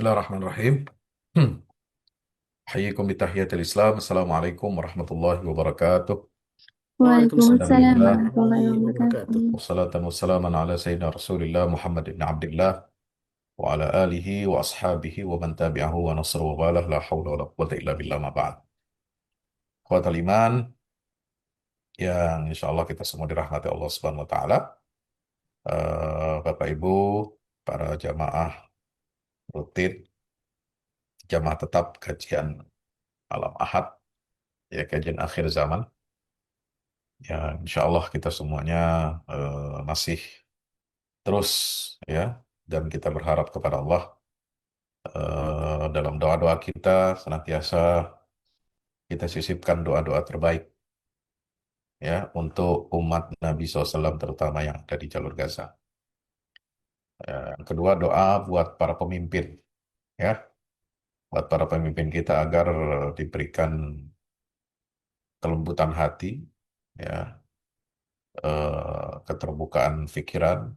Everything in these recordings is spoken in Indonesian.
Bismillahirrahmanirrahim. Hmm. Hayyikum bitahiyatil Islam. Assalamualaikum warahmatullahi wabarakatuh. Waalaikumsalam Alhamdulillah. warahmatullahi wabarakatuh. Wassalatan wassalaman ala sayyidina Rasulillah Muhammad ibn Abdullah wa ala alihi wa ashabihi wa man tabi'ahu wa nasru wa balah la hawla wa la quwwata illa billah ma ba'd. Kuatal iman yang insya Allah kita semua dirahmati Allah Subhanahu wa taala. Bapak Ibu, para jamaah rutin, jamaah tetap kajian malam Ahad, ya kajian akhir zaman. Ya, insya Allah kita semuanya masih terus ya, dan kita berharap kepada Allah dalam doa-doa kita senantiasa kita sisipkan doa-doa terbaik ya untuk umat Nabi SAW terutama yang ada di jalur Gaza. Yang kedua doa buat para pemimpin ya, buat para pemimpin kita agar diberikan kelembutan hati ya, keterbukaan pikiran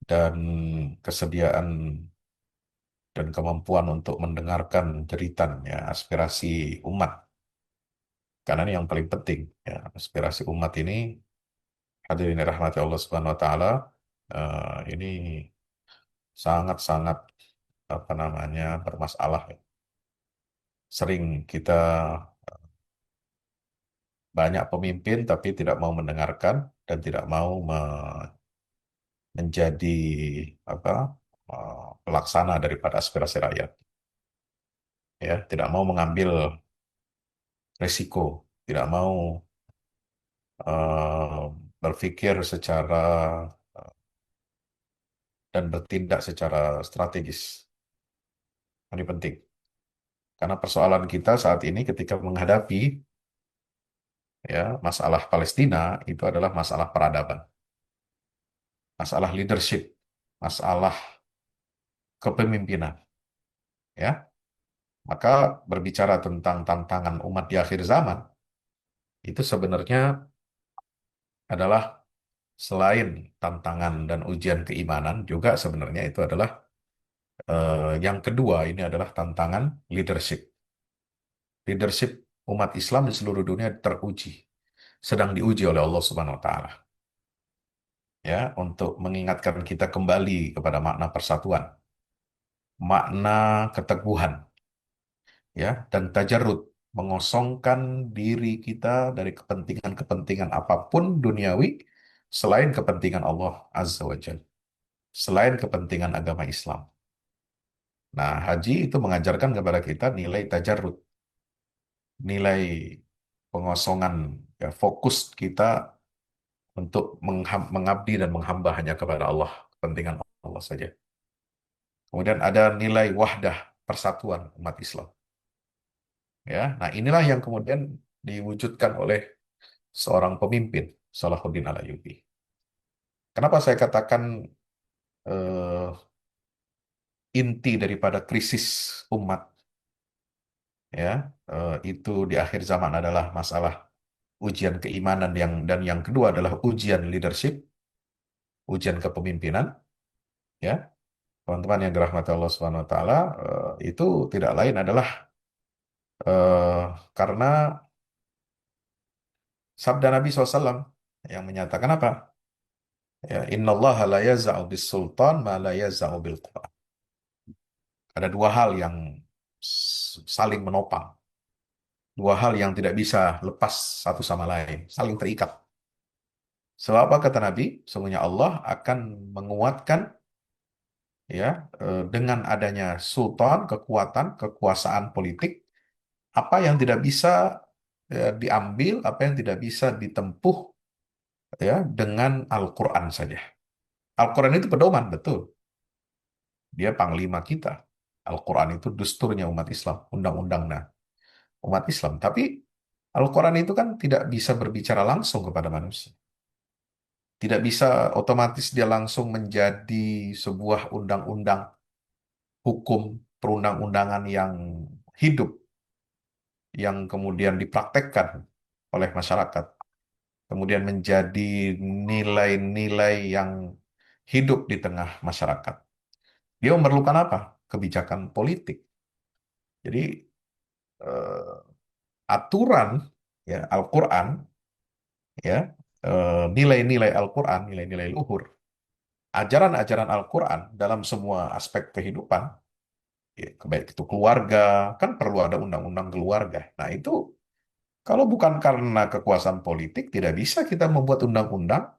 dan kesediaan dan kemampuan untuk mendengarkan jeritan ya aspirasi umat, karena ini yang paling penting ya, aspirasi umat ini hadirin rahmati Allah Subhanahu wa taala, ini sangat-sangat apa namanya bermasalah ya. Sering kita banyak pemimpin tapi tidak mau mendengarkan dan tidak mau menjadi apa pelaksana daripada aspirasi rakyat, ya tidak mau mengambil resiko, tidak mau eh, berpikir secara dan bertindak secara strategis. Ini penting. Karena persoalan kita saat ini ketika menghadapi ya masalah Palestina itu adalah masalah peradaban, masalah leadership, masalah kepemimpinan, ya. Maka berbicara tentang tantangan umat di akhir zaman itu sebenarnya adalah selain tantangan dan ujian keimanan juga sebenarnya itu adalah yang kedua ini adalah tantangan leadership. Leadership umat Islam di seluruh dunia teruji, sedang diuji oleh Allah Subhanahu wa taala. Ya, untuk mengingatkan kita kembali kepada makna persatuan, makna keteguhan, ya, dan tajarrud, mengosongkan diri kita dari kepentingan-kepentingan apapun duniawi selain kepentingan Allah Azza wa Jalla, selain kepentingan agama Islam. Nah, haji itu mengajarkan kepada kita nilai tajarrud, nilai pengosongan, ya, fokus kita untuk mengabdi dan menghamba hanya kepada Allah, kepentingan Allah saja. Kemudian ada nilai wahdah, persatuan umat Islam. Ya, nah inilah yang kemudian diwujudkan oleh seorang pemimpin, Salahuddin Al-Ayyubi. Kenapa saya katakan eh, inti daripada krisis umat ya itu di akhir zaman adalah masalah ujian keimanan dan yang kedua adalah ujian leadership, ujian kepemimpinan, ya. Teman-teman yang dirahmati Allah Subhanahu wa taala, itu tidak lain adalah karena sabda Nabi SAW yang menyatakan apa? Ya, innallaha la yaza'u bis sultan ma la yaza'u bil Quran. Ada dua hal yang saling menopang, dua hal yang tidak bisa lepas satu sama lain, saling terikat. Sebab apa kata Nabi? Sesungguhnya Allah akan menguatkan ya dengan adanya sultan, kekuatan, kekuasaan politik, apa yang tidak bisa diambil, apa yang tidak bisa ditempuh ya dengan Al-Quran saja. Al-Quran itu pedoman, betul. Dia panglima kita. Al-Quran itu dusturnya umat Islam, undang-undangnya umat Islam. Tapi Al-Quran itu kan tidak bisa berbicara langsung kepada manusia. Tidak bisa otomatis dia langsung menjadi sebuah undang-undang hukum perundang-undangan yang hidup, yang kemudian dipraktekkan oleh masyarakat, kemudian menjadi nilai-nilai yang hidup di tengah masyarakat. Dia memerlukan apa? kebijakan politik. Jadi eh, aturan ya Al-Quran ya nilai-nilai Al-Quran, nilai-nilai luhur, ajaran-ajaran Al-Quran dalam semua aspek kehidupan, ya, baik itu keluarga, kan perlu ada undang-undang keluarga. Nah itu kalau bukan karena kekuasaan politik, tidak bisa kita membuat undang-undang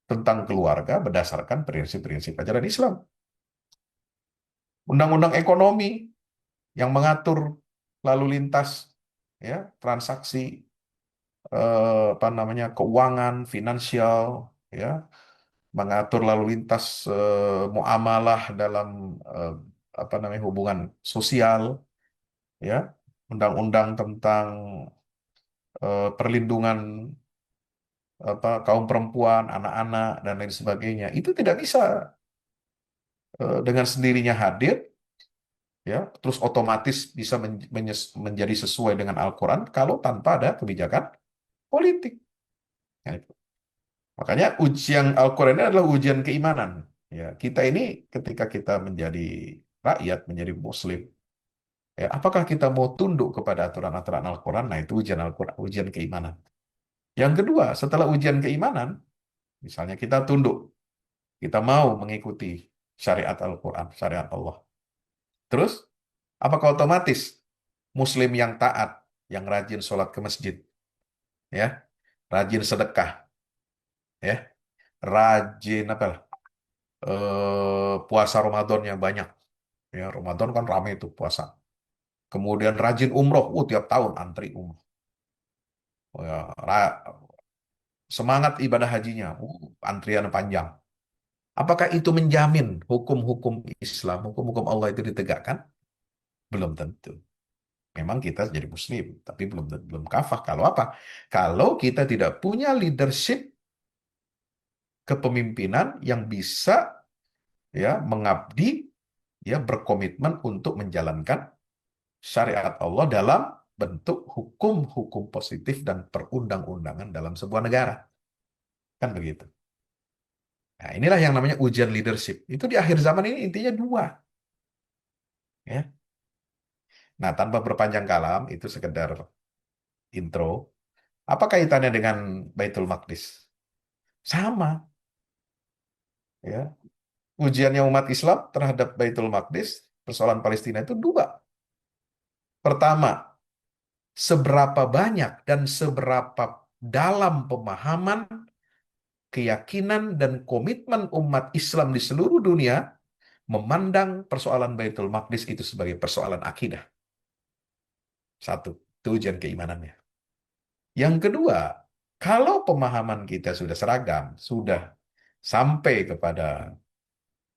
tentang keluarga berdasarkan prinsip-prinsip ajaran Islam. Undang-undang ekonomi yang mengatur lalu lintas ya transaksi apa namanya keuangan, finansial, ya mengatur lalu lintas muamalah dalam eh, apa namanya hubungan sosial, ya undang-undang tentang perlindungan apa kaum perempuan, anak-anak dan lain sebagainya. Itu tidak bisa dengan sendirinya hadir, ya, terus otomatis bisa menjadi sesuai dengan Al-Quran kalau tanpa ada kebijakan politik. Ya, itu. Makanya ujian Al-Quran ini adalah ujian keimanan. Ya, kita ini ketika kita menjadi rakyat, menjadi Muslim, ya, apakah kita mau tunduk kepada aturan-aturan Al-Quran? Nah, itu ujian Al-Quran, ujian keimanan. Yang kedua, setelah ujian keimanan, misalnya kita tunduk, kita mau mengikuti syariat Al-Quran, syariat Allah. Terus, apakah otomatis Muslim yang taat, yang rajin sholat ke masjid, ya, rajin sedekah, ya, rajin apa lah, puasa Ramadan yang banyak, ya, Ramadan kan ramai itu puasa. Kemudian rajin umroh, tiap tahun antri umroh. Ya, semangat ibadah hajinya, antrian panjang. Apakah itu menjamin hukum-hukum Islam, hukum-hukum Allah itu ditegakkan? Belum tentu. Memang kita jadi Muslim, tapi belum kafah. Kalau apa? Kalau kita tidak punya leadership kepemimpinan yang bisa ya mengabdi, ya berkomitmen untuk menjalankan syariat Allah dalam bentuk hukum-hukum positif dan perundang-undangan dalam sebuah negara. Kan begitu. Nah, inilah yang namanya ujian leadership. Itu di akhir zaman ini intinya dua. Ya. Nah, tanpa berpanjang kalam, itu sekedar intro. Apa kaitannya dengan Baitul Maqdis? Sama. Ya. Ujiannya umat Islam terhadap Baitul Maqdis, persoalan Palestina itu dua. Pertama, seberapa banyak dan seberapa dalam pemahaman, keyakinan, dan komitmen umat Islam di seluruh dunia memandang persoalan Baitul Maqdis itu sebagai persoalan akidah. Satu, itu ujian keimanannya. Yang kedua, kalau pemahaman kita sudah seragam, sudah sampai kepada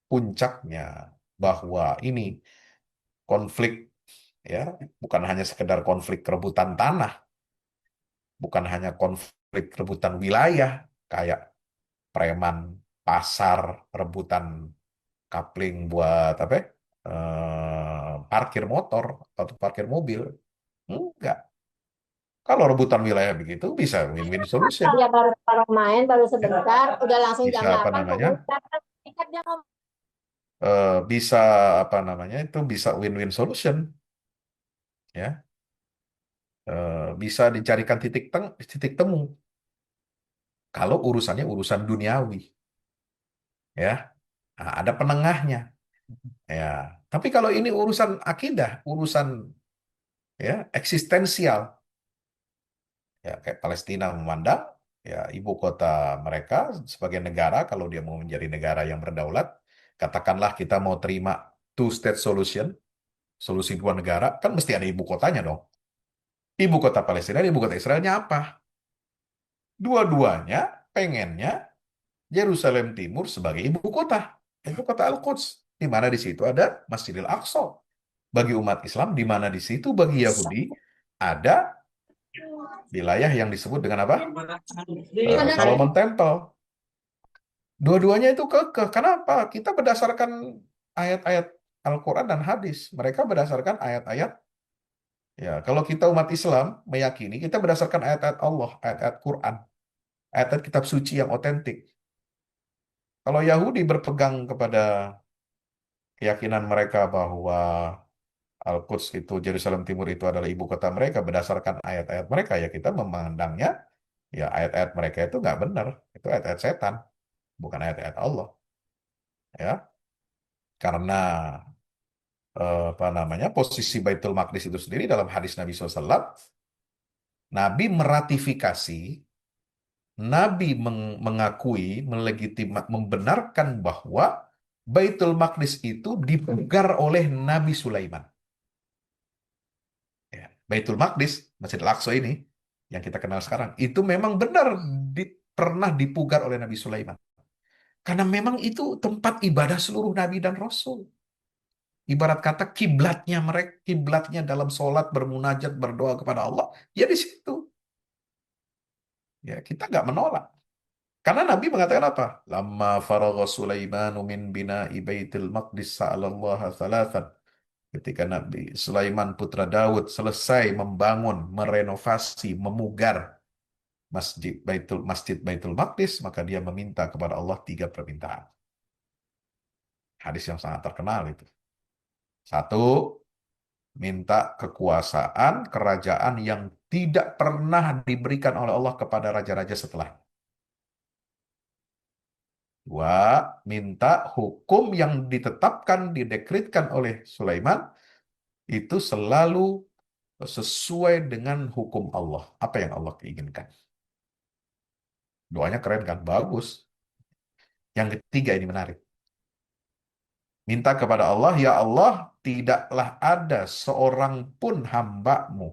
puncaknya bahwa ini konflik, ya, bukan hanya sekedar konflik rebutan tanah, bukan hanya konflik rebutan wilayah kayak preman pasar rebutan kapling buat apa ya? Parkir motor atau parkir mobil. Enggak. Kalau rebutan wilayah begitu bisa win-win solution. Dia baru baru main, baru Ya, sebentar, udah langsung jam bisa apa 8 namanya? keburu datang. Ikat dia ngomong. Bisa apa namanya? Itu bisa win-win solution, ya. Bisa dicarikan titik temu kalau urusannya urusan duniawi, ya. Nah, ada penengahnya, ya. Tapi kalau ini urusan akidah, urusan ya eksistensial, ya kayak Palestina memandang ya ibu kota mereka sebagai negara, kalau dia mau menjadi negara yang berdaulat, katakanlah kita mau terima two state solution, solusi dua negara, kan mesti ada ibu kotanya dong. Ibu kota Palestina dan ibu kota Israelnya apa? Dua-duanya pengennya Yerusalem Timur sebagai ibu kota Al-Quds, di mana di situ ada Masjidil Aqsa bagi umat Islam, di mana di situ bagi Yahudi ada wilayah yang disebut dengan apa? Solomon Temple. Dua-duanya itu kekeh. Kenapa? Kita berdasarkan ayat-ayat Al-Quran dan hadis. Mereka berdasarkan ayat-ayat. Ya, kalau kita umat Islam meyakini kita berdasarkan ayat-ayat Allah, ayat-ayat Quran, ayat-ayat kitab suci yang otentik. Kalau Yahudi berpegang kepada keyakinan mereka bahwa Al-Quds itu, Yerusalem Timur itu adalah ibu kota mereka berdasarkan ayat-ayat mereka, ya kita memandangnya, ya ayat-ayat mereka itu nggak benar. Itu ayat-ayat setan, bukan ayat-ayat Allah. Ya, karena apa namanya, posisi Baitul Maqdis itu sendiri dalam hadis Nabi SAW, Nabi meratifikasi, Nabi mengakui, membenarkan bahwa Baitul Maqdis itu dipegar oleh Nabi Sulaiman. Ya, Baitul Maqdis, Masjid Al-Aqsa ini, yang kita kenal sekarang, itu memang benar pernah dipugar oleh Nabi Sulaiman. Karena memang itu tempat ibadah seluruh Nabi dan Rasul. Ibarat kata kiblatnya mereka, kiblatnya dalam sholat, bermunajat, berdoa kepada Allah, ya di situ. Ya, kita nggak menolak. Karena Nabi mengatakan apa? Lama faragha Sulaimanu min bina'i Baitul Maqdis sa'alallaha thalathan. Ketika Nabi Sulaiman putra Daud selesai membangun, merenovasi, memugar Masjid Baitul Maqdis, maka dia meminta kepada Allah 3 permintaan. Hadis yang sangat terkenal itu. Satu, minta kekuasaan, kerajaan yang tidak pernah diberikan oleh Allah kepada raja-raja setelah. Dua, minta hukum yang ditetapkan, didekretkan oleh Sulaiman itu selalu sesuai dengan hukum Allah. Apa yang Allah inginkan. Doanya keren kan? Bagus. Yang ketiga ini menarik. Minta kepada Allah, ya Allah, tidaklah ada seorang pun hamba-Mu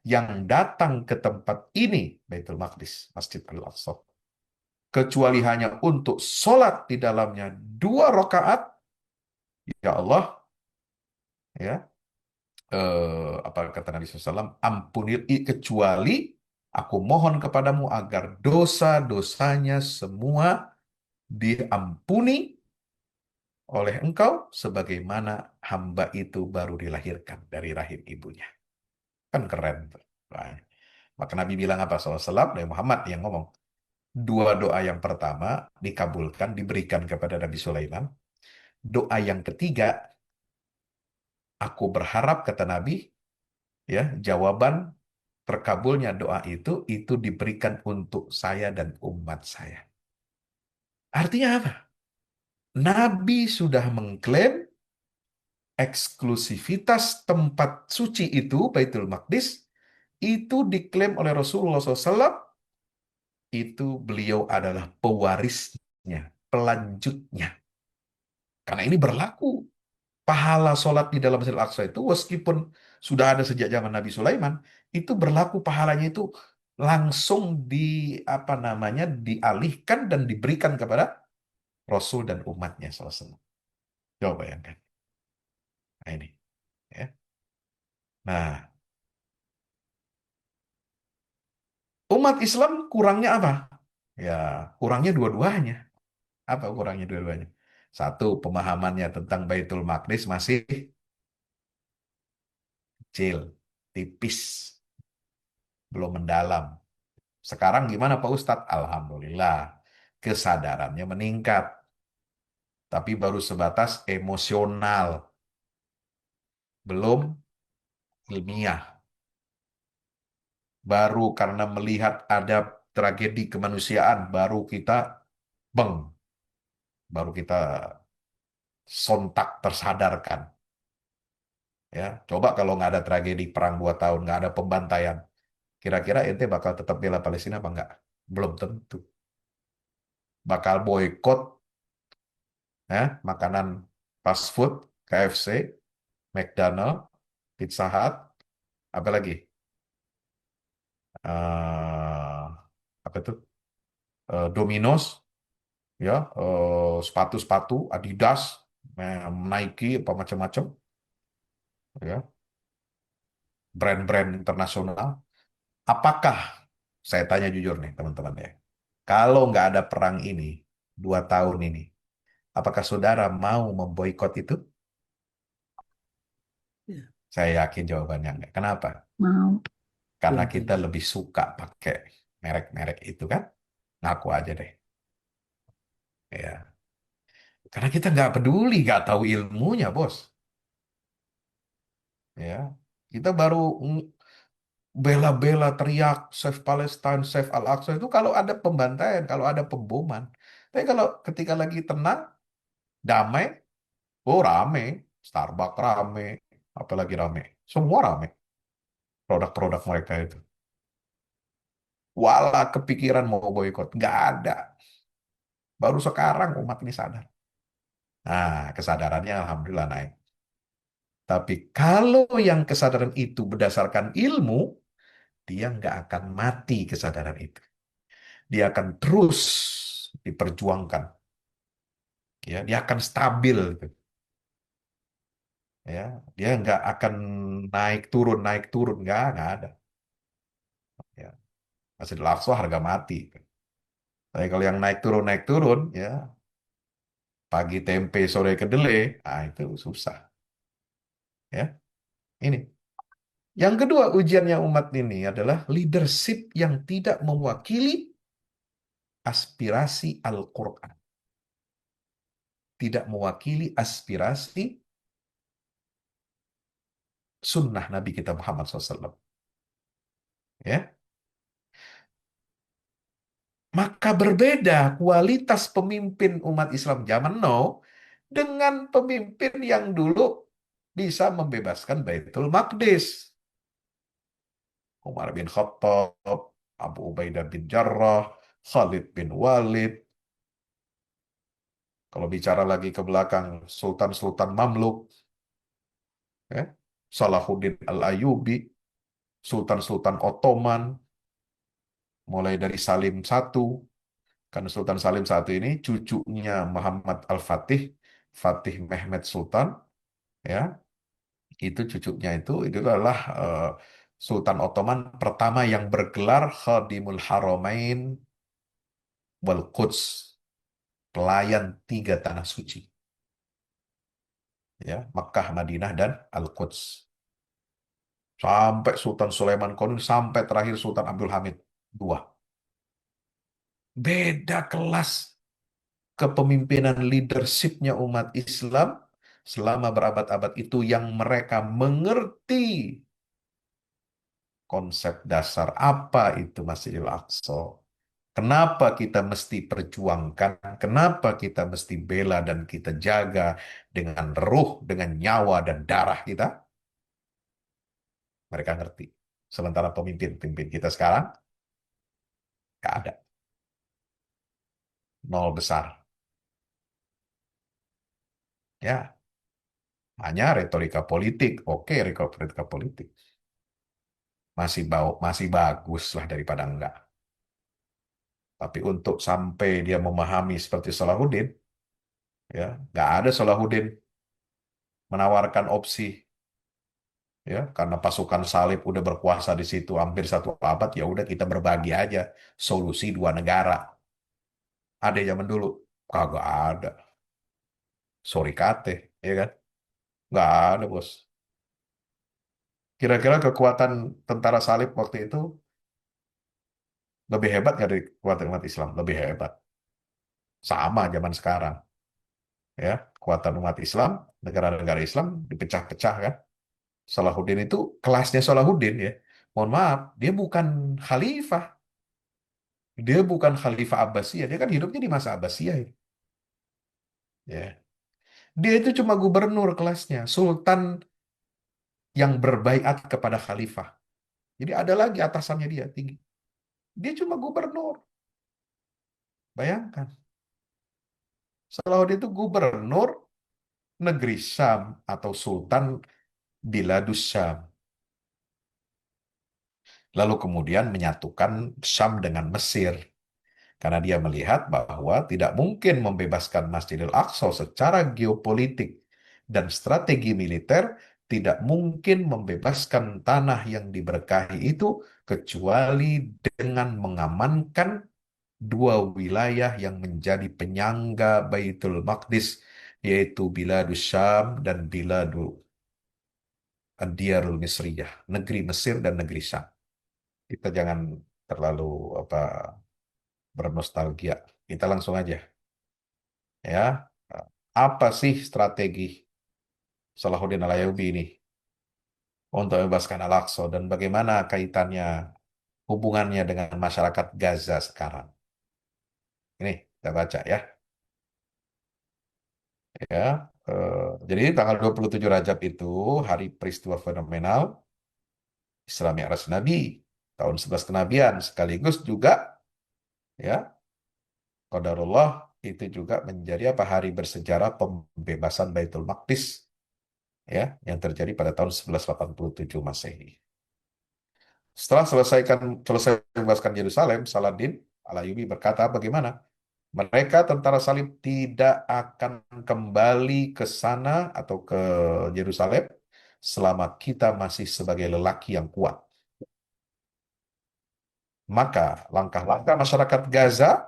yang datang ke tempat ini, Baitul Maqdis, Masjid Al-Aqsa, kecuali hanya untuk sholat di dalamnya 2 rakaat. Ya Allah, ya, apa kata Nabi SAW, ampunil, kecuali aku mohon kepadamu agar dosa-dosanya semua diampuni oleh engkau sebagaimana hamba itu baru dilahirkan dari rahim ibunya. Kan keren tuh. Nah, maka Nabi bilang apa? SAW, Nabi Muhammad yang ngomong. 2 doa yang pertama dikabulkan, diberikan kepada Nabi Sulaiman. Doa yang ketiga, aku berharap, kata Nabi, ya, jawaban terkabulnya doa itu diberikan untuk saya dan umat saya. Artinya apa? Nabi sudah mengklaim eksklusivitas tempat suci itu, Baitul Maqdis, itu diklaim oleh Rasulullah SAW, itu beliau adalah pewarisnya, pelanjutnya. Karena ini berlaku. Pahala sholat di dalam Masjid Al-Aqsa itu, meskipun sudah ada sejak zaman Nabi Sulaiman, itu berlaku pahalanya itu langsung apa namanya, dialihkan dan diberikan kepada Rasul dan umatnya SAW. Coba bayangkan. Nah ini. Ya. Nah, umat Islam kurangnya apa? Ya, kurangnya dua-duanya. Apa kurangnya dua-duanya? Satu, pemahamannya tentang Baitul Maqdis masih kecil, tipis, belum mendalam. Sekarang gimana Pak Ustadz? Alhamdulillah, kesadarannya meningkat. Tapi baru sebatas emosional, belum ilmiah. Baru karena melihat ada tragedi kemanusiaan, baru kita beng, baru kita sontak tersadarkan. Ya, coba kalau nggak ada tragedi perang 2 tahun, nggak ada pembantaian, kira-kira ente bakal tetap bela Palestina apa nggak? Belum tentu. Bakal boykot, ya, makanan fast food, KFC, McDonald, Pizza Hut, apa lagi? Apa itu? Domino's, ya, sepatu-sepatu Adidas, Nike, apa macam-macam, ya, brand-brand internasional. Apakah, saya tanya jujur nih teman-teman ya, kalau nggak ada perang ini 2 tahun ini, apakah saudara mau memboikot itu? Ya, Saya yakin jawabannya enggak. Kenapa? mau. Karena Belum kita tentu. lebih suka pakai merek-merek itu kan? Ngaku aja deh. Ya. Karena kita nggak peduli, nggak tahu ilmunya, bos. Ya, kita baru bela-bela teriak Save Palestine, Save Al-Aqsa itu kalau ada pembantaian, kalau ada pemboman. Tapi kalau ketika lagi tenang, damai, oh rame, Starbucks rame, apalagi rame, semua rame produk-produk mereka itu. Walah kepikiran mau boykot, nggak ada. Baru sekarang umat ini sadar. Nah, kesadarannya alhamdulillah naik. Tapi kalau yang kesadaran itu berdasarkan ilmu, dia nggak akan mati kesadaran itu. Dia akan terus diperjuangkan. Ya, dia akan stabil, gitu. Ya, dia nggak akan naik turun, nggak ada. Ya, Masjidil Aqsa harga mati. Tapi kalau yang naik turun, ya pagi tempe, sore kedelai, nah itu susah. Ya, ini. Yang kedua ujiannya umat ini adalah leadership yang tidak mewakili aspirasi Al-Quran. Tidak mewakili aspirasi sunnah Nabi kita Muhammad SAW. Ya, maka berbeda kualitas pemimpin umat Islam zaman now dengan pemimpin yang dulu bisa membebaskan Baitul Maqdis. Umar bin Khattab, Abu Ubaidah bin Jarrah, Khalid bin Walid. Kalau bicara lagi ke belakang, Sultan-Sultan Mamluk, ya, Salahuddin Al-Ayyubi, Sultan-Sultan Ottoman, mulai dari Salim I, karena Sultan Salim I ini cucunya Muhammad Al-Fatih, Fatih Mehmed Sultan, ya, itu adalah Sultan Ottoman pertama yang bergelar Khadimul Haramain wal Quds, pelayan tiga tanah suci, ya, Makkah, Madinah, dan Al-Quds. Sampai Sultan Sulaiman Qanuun, sampai terakhir Sultan Abdul Hamid II. Beda kelas kepemimpinan leadershipnya umat Islam selama berabad-abad itu yang mereka mengerti konsep dasar apa itu Masjidil Aqsa. Kenapa kita mesti perjuangkan, kenapa kita mesti bela dan kita jaga dengan ruh, dengan nyawa dan darah kita, mereka ngerti. Sementara pemimpin-pemimpin kita sekarang, nggak ada. Nol besar. Ya, hanya retorika politik. Oke, retorika politik. Masih bagus lah daripada enggak. Tapi untuk sampai dia memahami seperti Salahuddin, ya, nggak ada Salahuddin menawarkan opsi, ya, karena pasukan salib udah berkuasa di situ hampir satu abad, ya udah kita berbagi aja solusi dua negara. Ada zaman dulu, kagak ada. Sorry kate, ya kan? Nggak ada, bos. Kira-kira kekuatan tentara salib waktu itu lebih hebat nggak dari kekuatan umat Islam? Lebih hebat. Sama zaman sekarang, ya. Kekuatan umat Islam, negara-negara Islam dipecah-pecah kan. Salahuddin itu kelasnya Salahuddin ya. Mohon maaf, dia bukan khalifah. Dia bukan khalifah Abbasiyah. Dia kan hidupnya di masa Abbasiyah ya. Ya. Dia itu cuma gubernur kelasnya, sultan yang berbaiat kepada khalifah. Jadi ada lagi atasannya dia tinggi. Dia cuma gubernur. Bayangkan. Salahuddin itu gubernur negeri Syam atau sultan Biladus Syam. Lalu kemudian menyatukan Syam dengan Mesir. Karena dia melihat bahwa tidak mungkin membebaskan Masjidil Aqsa secara geopolitik dan strategi militer, tidak mungkin membebaskan tanah yang diberkahi itu kecuali dengan mengamankan dua wilayah yang menjadi penyangga Baitul Maqdis, yaitu Biladus Syam dan Biladu Diyarul Misriyah, negeri Mesir dan negeri Syam. Kita jangan terlalu apa bernostalgia. Kita langsung aja, ya. Apa sih strategi Salahuddin Alayubi ini untuk membebaskan Al-Aqsa dan bagaimana kaitannya hubungannya dengan masyarakat Gaza sekarang? Ini kita baca ya. Ya, jadi tanggal 27 Rajab itu hari peristiwa fenomenal Isra Mi'raj Nabi, tahun 11 kenabian, sekaligus juga ya qadarullah itu juga menjadi apa hari bersejarah pembebasan Baitul Maqdis ya yang terjadi pada tahun 1187 Masehi. Setelah selesai membebaskan Yerusalem, Saladin Alayubi berkata bagaimana? Mereka tentara salib tidak akan kembali ke sana atau ke Yerusalem selama kita masih sebagai lelaki yang kuat. Maka langkah-langkah masyarakat Gaza,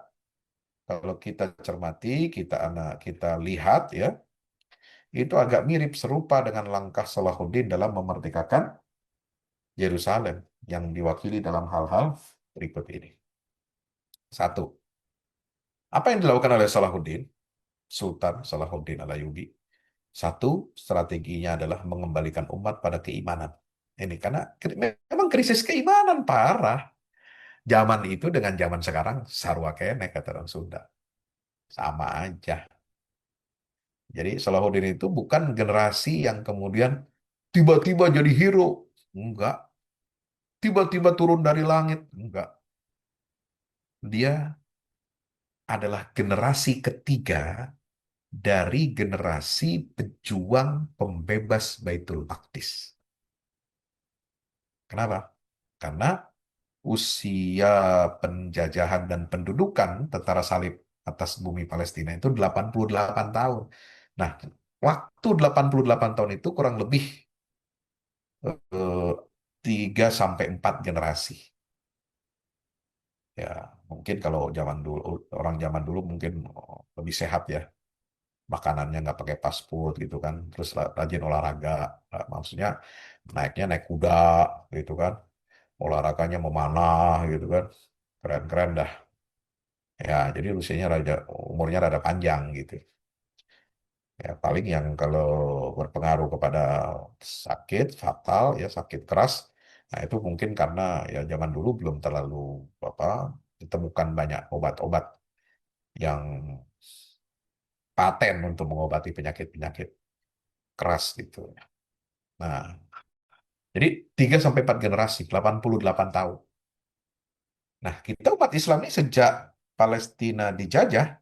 kalau kita cermati, kita lihat ya, itu agak mirip serupa dengan langkah Salahuddin dalam memerdekakan Yerusalem yang diwakili dalam hal-hal berikut ini. Satu, apa yang dilakukan oleh Salahuddin, Sultan Salahuddin Alayubi? Satu, strateginya adalah mengembalikan umat pada keimanan. Ini karena memang krisis keimanan parah. Zaman itu dengan zaman sekarang sarwa kenek kata orang Sunda. Sama aja. Jadi Salahuddin itu bukan generasi yang kemudian tiba-tiba jadi hero. Enggak. Tiba-tiba turun dari langit. Enggak. Dia adalah generasi ketiga dari generasi pejuang pembebas Baitul Maqdis. Kenapa? Karena usia penjajahan dan pendudukan tentara salib atas bumi Palestina itu 88 tahun. Nah, waktu 88 tahun itu kurang lebih 3 sampai 4 generasi. Ya, mungkin kalau zaman dulu orang zaman dulu mungkin lebih sehat ya. Makanannya nggak pakai fast food gitu kan. Terus rajin olahraga. Nah, maksudnya naiknya naik kuda gitu kan. Olahraganya memanah gitu kan. Keren-keren dah. Ya, jadi umurnya rada panjang gitu. Ya, paling yang kalau berpengaruh kepada sakit fatal ya sakit keras, nah itu mungkin karena ya zaman dulu belum terlalu apa ditemukan banyak obat-obat yang paten untuk mengobati penyakit-penyakit keras gitu. Nah, jadi 3 sampai 4 generasi, 88 tahun. Nah, kita umat Islam ini sejak Palestina dijajah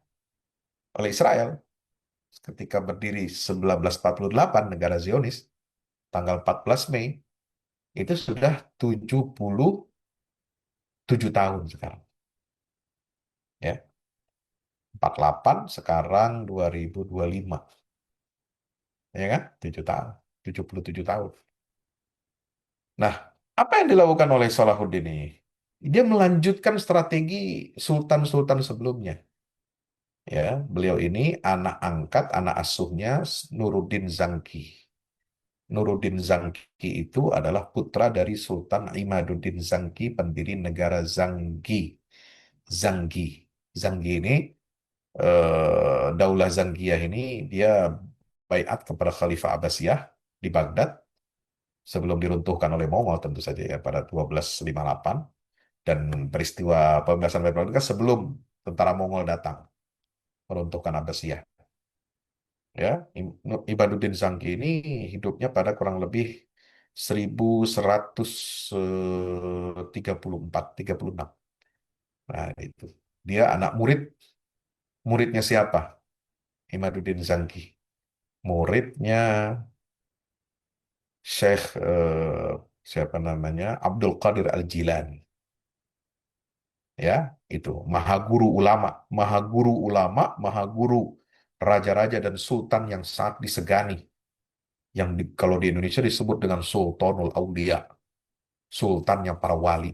oleh Israel ketika berdiri 1948 negara Zionis tanggal 14 Mei itu sudah 77 tahun sekarang. Ya, 48 sekarang 2025. Ya kan? 7 tahun. 77 tahun. Nah, apa yang dilakukan oleh Salahuddin ini? Dia melanjutkan strategi sultan-sultan sebelumnya. Ya, beliau ini anak angkat, anak asuhnya Nuruddin Zangki. Nuruddin Zangki itu adalah putra dari Sultan Imaduddin Zangki, pendiri negara Zanggi. Zanggi. Zanggi ini, Daulah Zanggiyah ini, dia baiat kepada Khalifah Abbasiyah di Baghdad sebelum diruntuhkan oleh Mongol tentu saja ya pada 1258 dan peristiwa pembebasan Baghdad kan sebelum tentara Mongol datang meruntuhkan Abbasiyah. Ya, Ibaduddin Zangki ini hidupnya pada kurang lebih 1134, 36. Nah, itu. Dia anak muridnya siapa? Imaduddin Zangki. Muridnya Syekh siapa namanya? Abdul Qadir Al-Jilani. Ya, itu maha guru raja-raja dan sultan yang sangat disegani. Kalau di Indonesia disebut dengan Sultanul Aulia, sultan yang para wali.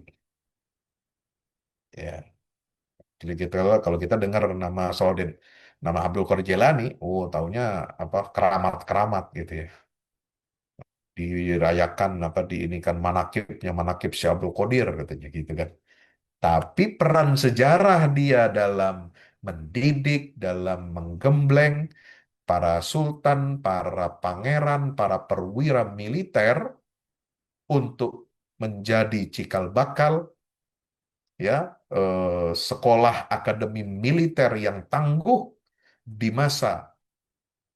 Ya, jadi kalau kita dengar nama Saladin, nama Abdul Qadir Jilani, oh taunya apa keramat-keramat gitu ya. Dirayakan apa diinikan manakibnya manakib Syekh Abdul Qadir katanya gitu kan. Tapi peran sejarah dia dalam mendidik, dalam menggembleng para sultan, para pangeran, para perwira militer untuk menjadi cikal bakal, ya, sekolah akademi militer yang tangguh di masa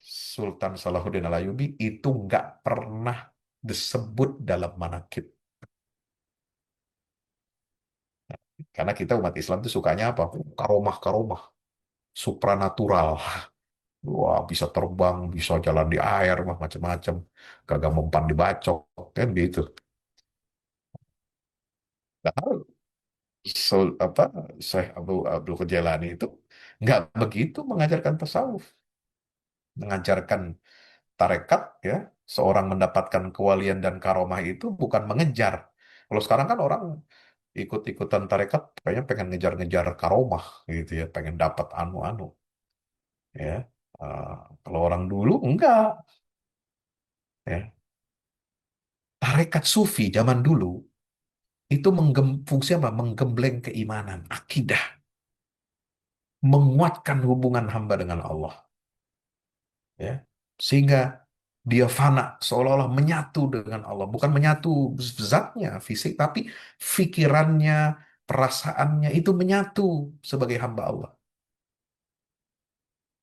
Sultan Salahuddin Alayubi itu nggak pernah disebut dalam manakib. Karena kita umat Islam itu sukanya apa? Karomah-karomah, supranatural. Wah, bisa terbang, bisa jalan di air, mah macam-macam. Kagak mempan dibacok, kan gitu. Nah, apa, Syekh Abdul Jailani itu nggak begitu mengajarkan tasawuf, mengajarkan tarekat, ya. Seorang mendapatkan kewalian dan karomah itu bukan mengejar. Kalau sekarang kan orang ikut-ikutan tarekat, kayaknya pengen ngejar-ngejar karomah, gitu ya, pengen dapat anu-anu, ya. Eh, Kalau orang dulu enggak, ya. Tarekat sufi zaman dulu itu fungsi apa? Menggembleng keimanan, akidah, menguatkan hubungan hamba dengan Allah, ya. Sehingga dia fana, seolah-olah menyatu dengan Allah, bukan menyatu zatnya, fisik, tapi pikirannya, perasaannya itu menyatu sebagai hamba Allah.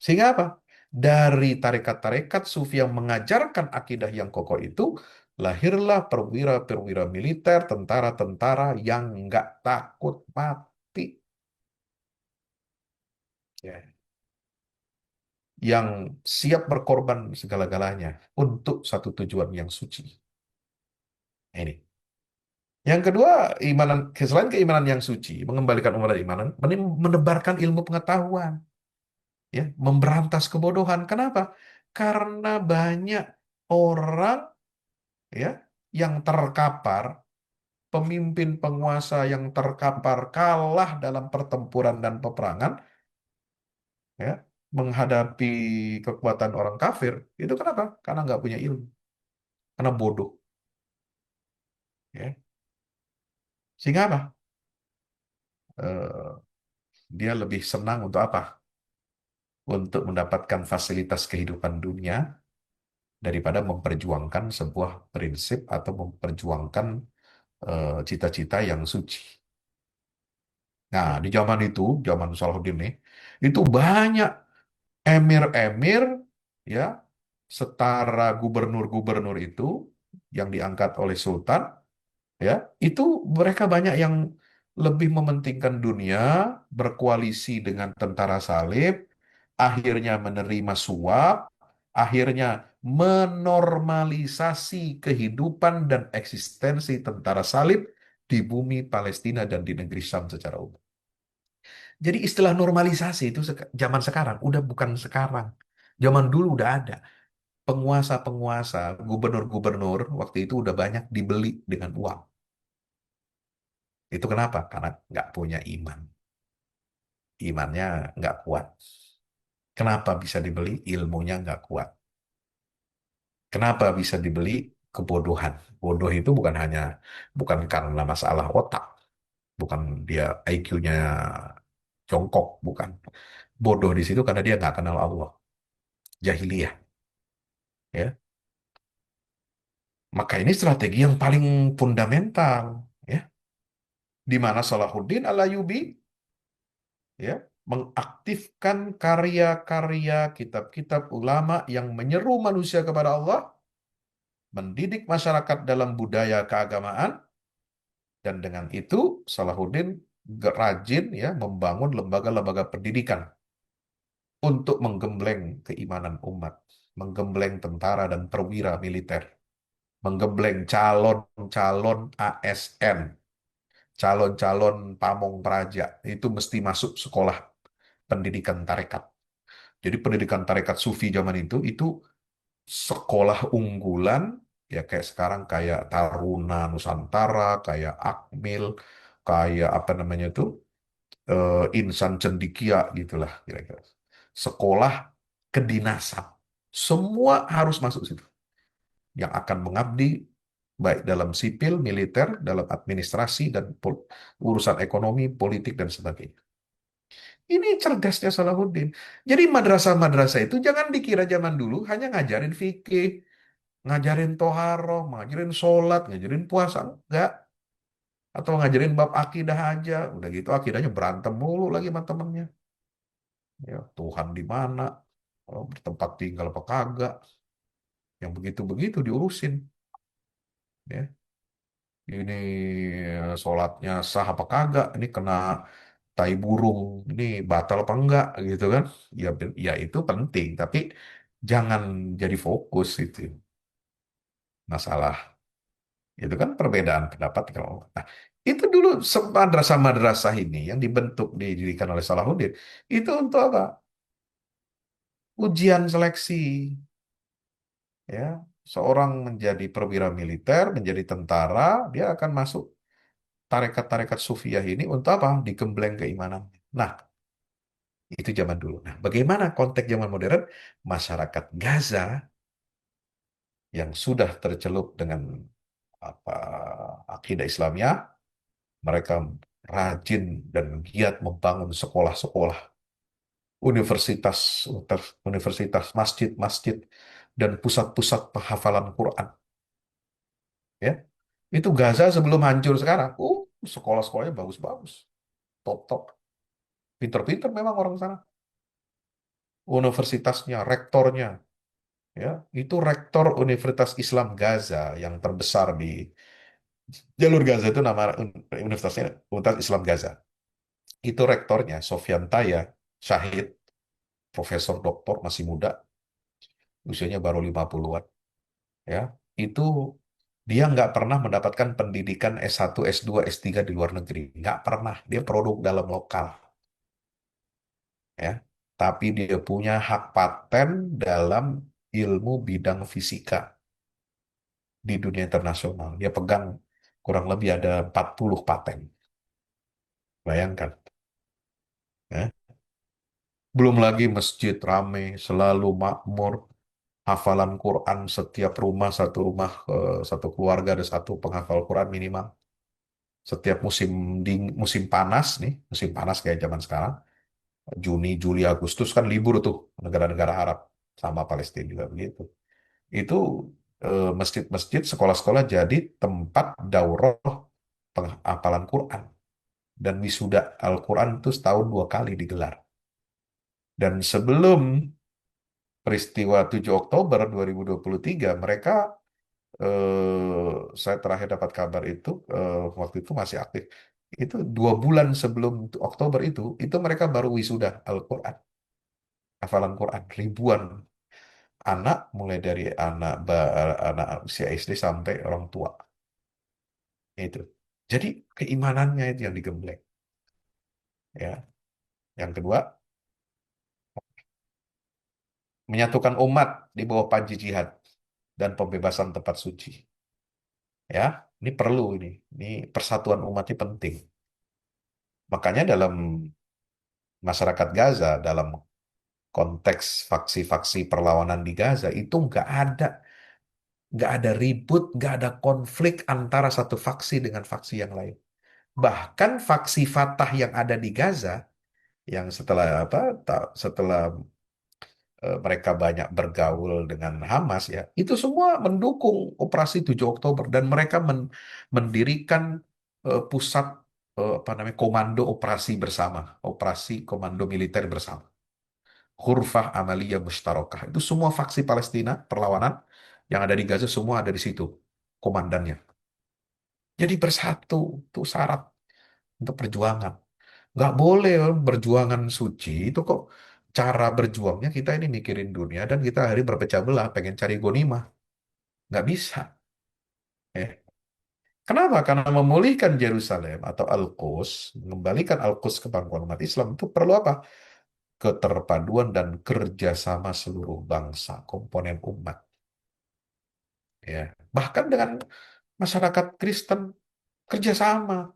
Sehingga apa? Dari tarekat-tarekat sufi yang mengajarkan akidah yang kokoh itu, lahirlah perwira-perwira militer, tentara-tentara yang nggak takut mati. Ya. Yang siap berkorban segala-galanya untuk satu tujuan yang suci. Nah, ini. Yang kedua, selain keimanan yang suci, mengembalikan umat dan imanan, menebarkan ilmu pengetahuan, ya, memberantas kebodohan. Kenapa? Karena banyak orang, ya, yang terkapar, pemimpin penguasa yang terkapar kalah dalam pertempuran dan peperangan, ya, menghadapi kekuatan orang kafir. Itu kenapa? Karena nggak punya ilmu, karena bodoh, ya. Sehingga apa? Eh, dia lebih senang untuk apa? Untuk mendapatkan fasilitas kehidupan dunia daripada memperjuangkan sebuah prinsip atau memperjuangkan cita-cita yang suci. Nah, di zaman itu, zaman Salahuddin nih, itu banyak emir-emir, ya, setara gubernur-gubernur itu yang diangkat oleh sultan, ya, itu mereka banyak yang lebih mementingkan dunia, berkoalisi dengan tentara salib, akhirnya menerima suap, akhirnya menormalisasi kehidupan dan eksistensi tentara salib di bumi Palestina dan di negeri Syam secara umum. Jadi istilah normalisasi itu zaman sekarang udah bukan sekarang. Zaman dulu udah ada. Penguasa-penguasa, gubernur-gubernur waktu itu udah banyak dibeli dengan uang. Itu kenapa? Karena nggak punya iman. Imannya nggak kuat. Kenapa bisa dibeli? Ilmunya nggak kuat. Kenapa bisa dibeli? Kebodohan. Bodoh itu bukan karena masalah otak, bukan dia IQ-nya jongkok, bukan. Bodoh di situ karena dia nggak kenal Allah. Jahiliyah, ya. Maka ini strategi yang paling fundamental, ya, di mana Salahuddin Alayubi, ya, mengaktifkan karya-karya kitab-kitab ulama yang menyeru manusia kepada Allah, mendidik masyarakat dalam budaya keagamaan, dan dengan itu Salahuddin rajin, ya, membangun lembaga-lembaga pendidikan untuk menggembleng keimanan umat, menggembleng tentara dan perwira militer, menggembleng calon-calon ASN, calon-calon pamong praja itu mesti masuk sekolah pendidikan tarekat. Jadi pendidikan tarekat sufi zaman itu sekolah unggulan, ya, kayak sekarang kayak Taruna Nusantara, kayak Akmil, kayak apa namanya tuh, Insan Cendikia gitulah kira-kira. Sekolah kedinasan. Semua harus masuk situ. Yang akan mengabdi baik dalam sipil, militer, dalam administrasi dan urusan ekonomi, politik dan sebagainya. Ini cerdasnya Salahuddin. Jadi madrasah-madrasah itu jangan dikira zaman dulu hanya ngajarin fikih, ngajarin toharoh, ngajarin sholat, ngajarin puasa. Enggak. Atau ngajarin bab akidah aja. Udah gitu akidahnya berantem mulu lagi sama temennya. Ya, Tuhan di mana? Oh, tempat tinggal apa kagak? Yang begitu-begitu diurusin. Ya. Ini sholatnya sah apa kagak? Ini kena tai burung. Ini batal apa enggak? Gitu kan? Ya, ya itu penting. Tapi jangan jadi fokus itu masalah. Itu kan perbedaan pendapat kalau. Nah, itu dulu madrasah-madrasah ini yang dibentuk didirikan oleh Salahuddin itu untuk apa? Ujian seleksi, ya. Seorang menjadi perwira militer, menjadi tentara, dia akan masuk tarekat-tarekat sufiah ini untuk apa? Digembleng keimanan. Nah, itu zaman dulu. Nah, bagaimana konteks zaman modern? Masyarakat Gaza yang sudah tercelup dengan apa akidah Islamnya, mereka rajin dan giat membangun sekolah-sekolah, universitas, universitas, masjid-masjid, dan pusat-pusat penghafalan Quran. Ya, itu Gaza sebelum hancur sekarang. Sekolah-sekolahnya bagus-bagus, top-top, pinter-pinter memang orang sana. Universitasnya, rektornya, ya, itu rektor Universitas Islam Gaza yang terbesar di jalur Gaza itu nama universitasnya Universitas Islam Gaza. Itu rektornya Sofyan Taya, Syahid, profesor doktor masih muda, usianya baru 50-an, ya. Itu dia nggak pernah mendapatkan pendidikan S1, S2, S3 di luar negeri. Nggak pernah. Dia produk dalam lokal, ya. Tapi dia punya hak paten dalam ilmu bidang fisika di dunia internasional. Dia pegang kurang lebih ada 40 paten. Bayangkan, ya. Belum lagi masjid rame, selalu makmur, hafalan Quran setiap rumah, satu rumah, satu keluarga ada satu penghafal Quran minimal. Setiap musim panas nih, musim panas kayak zaman sekarang, Juni, Juli, Agustus kan libur tuh negara-negara Arab sama Palestina juga begitu. Itu masjid-masjid, sekolah-sekolah jadi tempat daurah penghafalan Quran dan wisuda Al-Quran itu setahun 2 kali digelar. Dan sebelum peristiwa 7 Oktober 2023, mereka saya terakhir dapat kabar itu waktu itu masih aktif. Itu 2 bulan sebelum Oktober itu mereka baru wisuda Al-Quran, hafalan Quran ribuan anak, mulai dari anak usia SD sampai orang tua itu. Jadi keimanannya itu yang digembleng, ya. Yang kedua, menyatukan umat di bawah panji jihad dan pembebasan tempat suci. Ya, ini perlu ini. Ini persatuan umat ini penting. Makanya dalam masyarakat Gaza, dalam konteks faksi-faksi perlawanan di Gaza itu nggak ada ribut, nggak ada konflik antara satu faksi dengan faksi yang lain. Bahkan faksi Fatah yang ada di Gaza, yang setelah apa, setelah mereka banyak bergaul dengan Hamas, ya, itu semua mendukung operasi 7 Oktober dan mereka mendirikan pusat apa namanya komando operasi bersama, operasi komando militer bersama. Khurfah Amaliyah Mushtarakah. Itu semua faksi Palestina perlawanan yang ada di Gaza semua ada di situ komandannya. Jadi bersatu itu syarat untuk perjuangan. Nggak boleh berjuangan suci itu kok cara berjuangnya kita ini mikirin dunia dan kita hari berpecah belah pengen cari gonimah. Nggak bisa. Ya. Kenapa? Karena memulihkan Yerusalem atau Al-Quds, mengembalikan Al-Quds ke pangkuan umat Islam itu perlu apa? Keterpaduan dan kerjasama seluruh bangsa, komponen umat. Ya, bahkan dengan masyarakat Kristen kerjasama,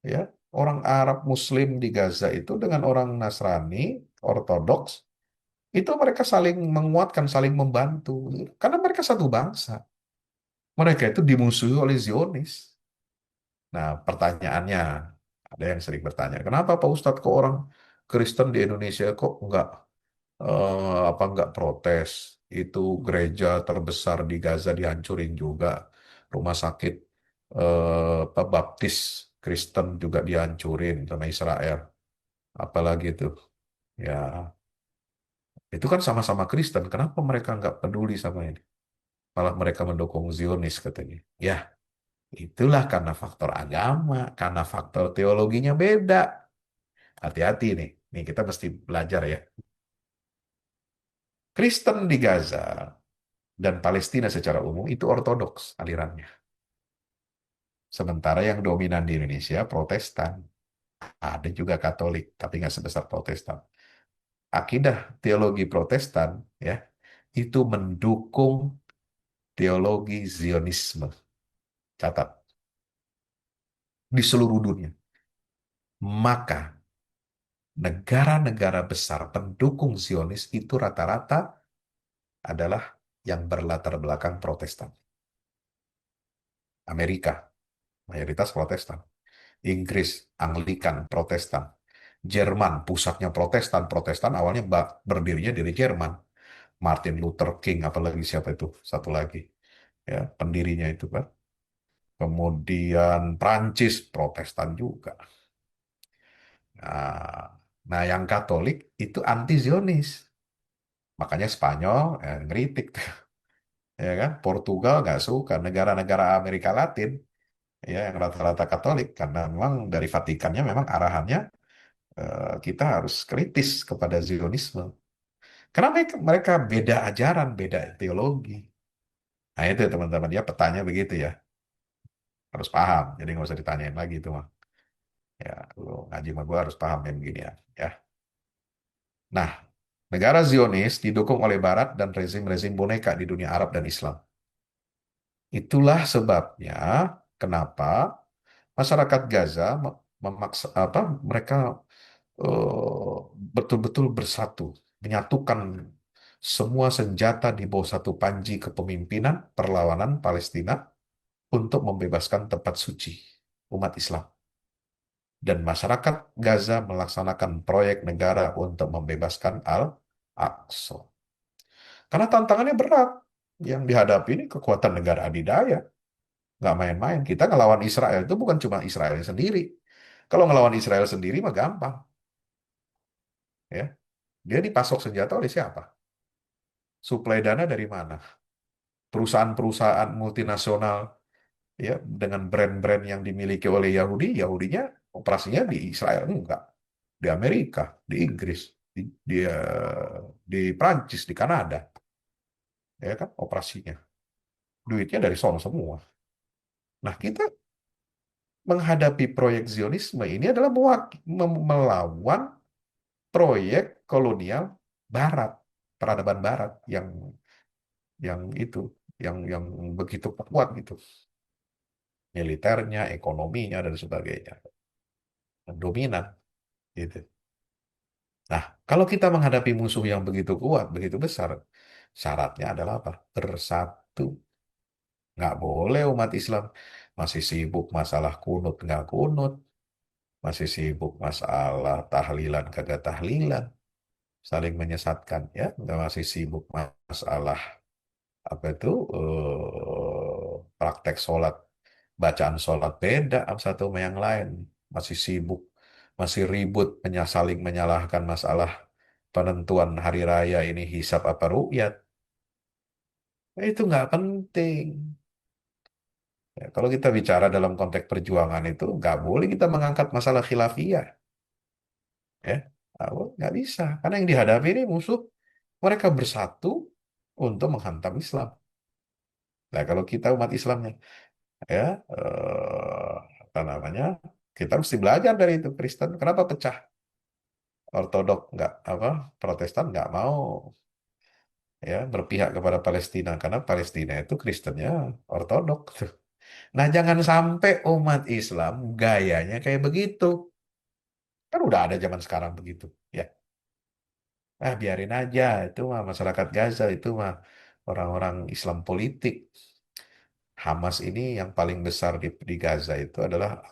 ya, orang Arab Muslim di Gaza itu dengan orang Nasrani Ortodoks itu mereka saling menguatkan, saling membantu karena mereka satu bangsa. Mereka itu dimusuhi oleh Zionis. Nah, pertanyaannya, Ada yang sering bertanya, kenapa Pak Ustadz kok orang Kristen di Indonesia kok nggak protes? Itu gereja terbesar di Gaza dihancurin juga, rumah sakit Baptis Kristen juga dihancurin sama Israel. Apalagi itu, ya itu kan sama-sama Kristen. Kenapa mereka nggak peduli sama ini? Malah mereka mendukung Zionis katanya. Ya, itulah karena faktor agama, karena faktor teologinya beda. Hati-hati nih. Nih kita mesti belajar ya. Kristen di Gaza dan Palestina secara umum itu ortodoks alirannya. Sementara yang dominan di Indonesia Protestan. Ada juga Katolik, tapi nggak sebesar Protestan. Akidah teologi Protestan ya itu mendukung teologi Zionisme. Catat di seluruh dunia. Maka negara-negara besar pendukung Zionis itu rata-rata adalah yang berlatar belakang Protestan. Amerika, mayoritas Protestan. Inggris, Anglikan, Protestan. Jerman, pusatnya Protestan. Protestan awalnya berdirinya dari Jerman. Martin Luther King, apalagi siapa itu? Satu lagi. Ya, pendirinya itu kan. Kemudian Prancis, Protestan juga. Nah, nah, yang Katolik itu anti-Zionis. Makanya Spanyol ngeritik. Ya kan? Portugal nggak suka. Negara-negara Amerika Latin ya yang rata-rata Katolik karena memang dari Vatikannya memang arahannya kita harus kritis kepada Zionisme. Karena mereka beda ajaran, beda teologi. Nah itu teman-teman ya petanya begitu ya. Harus paham. Jadi nggak usah ditanyain lagi itu mah. Ya, lu ngaji sama gue harus paham yang begini ya. Ya. Nah, negara Zionis didukung oleh Barat dan rezim-rezim boneka di dunia Arab dan Islam. Itulah sebabnya kenapa masyarakat Gaza memaksa apa mereka eh, betul-betul bersatu, menyatukan semua senjata di bawah satu panji kepemimpinan perlawanan Palestina untuk membebaskan tempat suci umat Islam. Dan masyarakat Gaza melaksanakan proyek negara untuk membebaskan Al-Aqsa. Karena tantangannya berat. Yang dihadapi ini kekuatan negara adidaya. Nggak main-main. Kita ngelawan Israel itu bukan cuma Israel sendiri. Kalau ngelawan Israel sendiri mah gampang. Ya, dia dipasok senjata oleh siapa? Suplai dana dari mana? Perusahaan-perusahaan multinasional ya dengan brand-brand yang dimiliki oleh Yahudi, Yahudinya operasinya di Israel enggak, di Amerika, di Inggris, di Prancis, di Kanada, ya kan operasinya. Duitnya dari sono semua. Nah, kita menghadapi proyek Zionisme ini adalah melawan proyek kolonial Barat, peradaban Barat yang itu, yang begitu kuat gitu, militernya, ekonominya dan sebagainya, dominan gitu. Nah, kalau kita menghadapi musuh yang begitu kuat, begitu besar, syaratnya adalah apa? Bersatu. Nggak boleh umat Islam masih sibuk masalah kunut nggak kunut, masih sibuk masalah tahlilan kagak tahlilan, saling menyesatkan ya, nggak masih sibuk masalah apa itu praktek sholat, bacaan sholat beda satu sama yang lain, masih sibuk, masih ribut saling menyalahkan masalah penentuan hari raya ini hisab apa ru'yat. Itu nggak penting. Ya, kalau kita bicara dalam konteks perjuangan itu nggak boleh kita mengangkat masalah khilafiyah, ya. Nggak bisa karena yang dihadapi ini musuh mereka bersatu untuk menghantam Islam. Nah kalau kita umat Islamnya ya eh, apa namanya kita mesti belajar dari itu Kristen kenapa pecah Ortodok nggak apa Protestan nggak mau ya berpihak kepada Palestina karena Palestina itu Kristennya Ortodok. Nah jangan sampai umat Islam gayanya kayak begitu kan udah ada zaman sekarang begitu ya biarin aja itu mah masyarakat Gaza itu mah orang-orang Islam politik. Hamas ini yang paling besar di Gaza itu adalah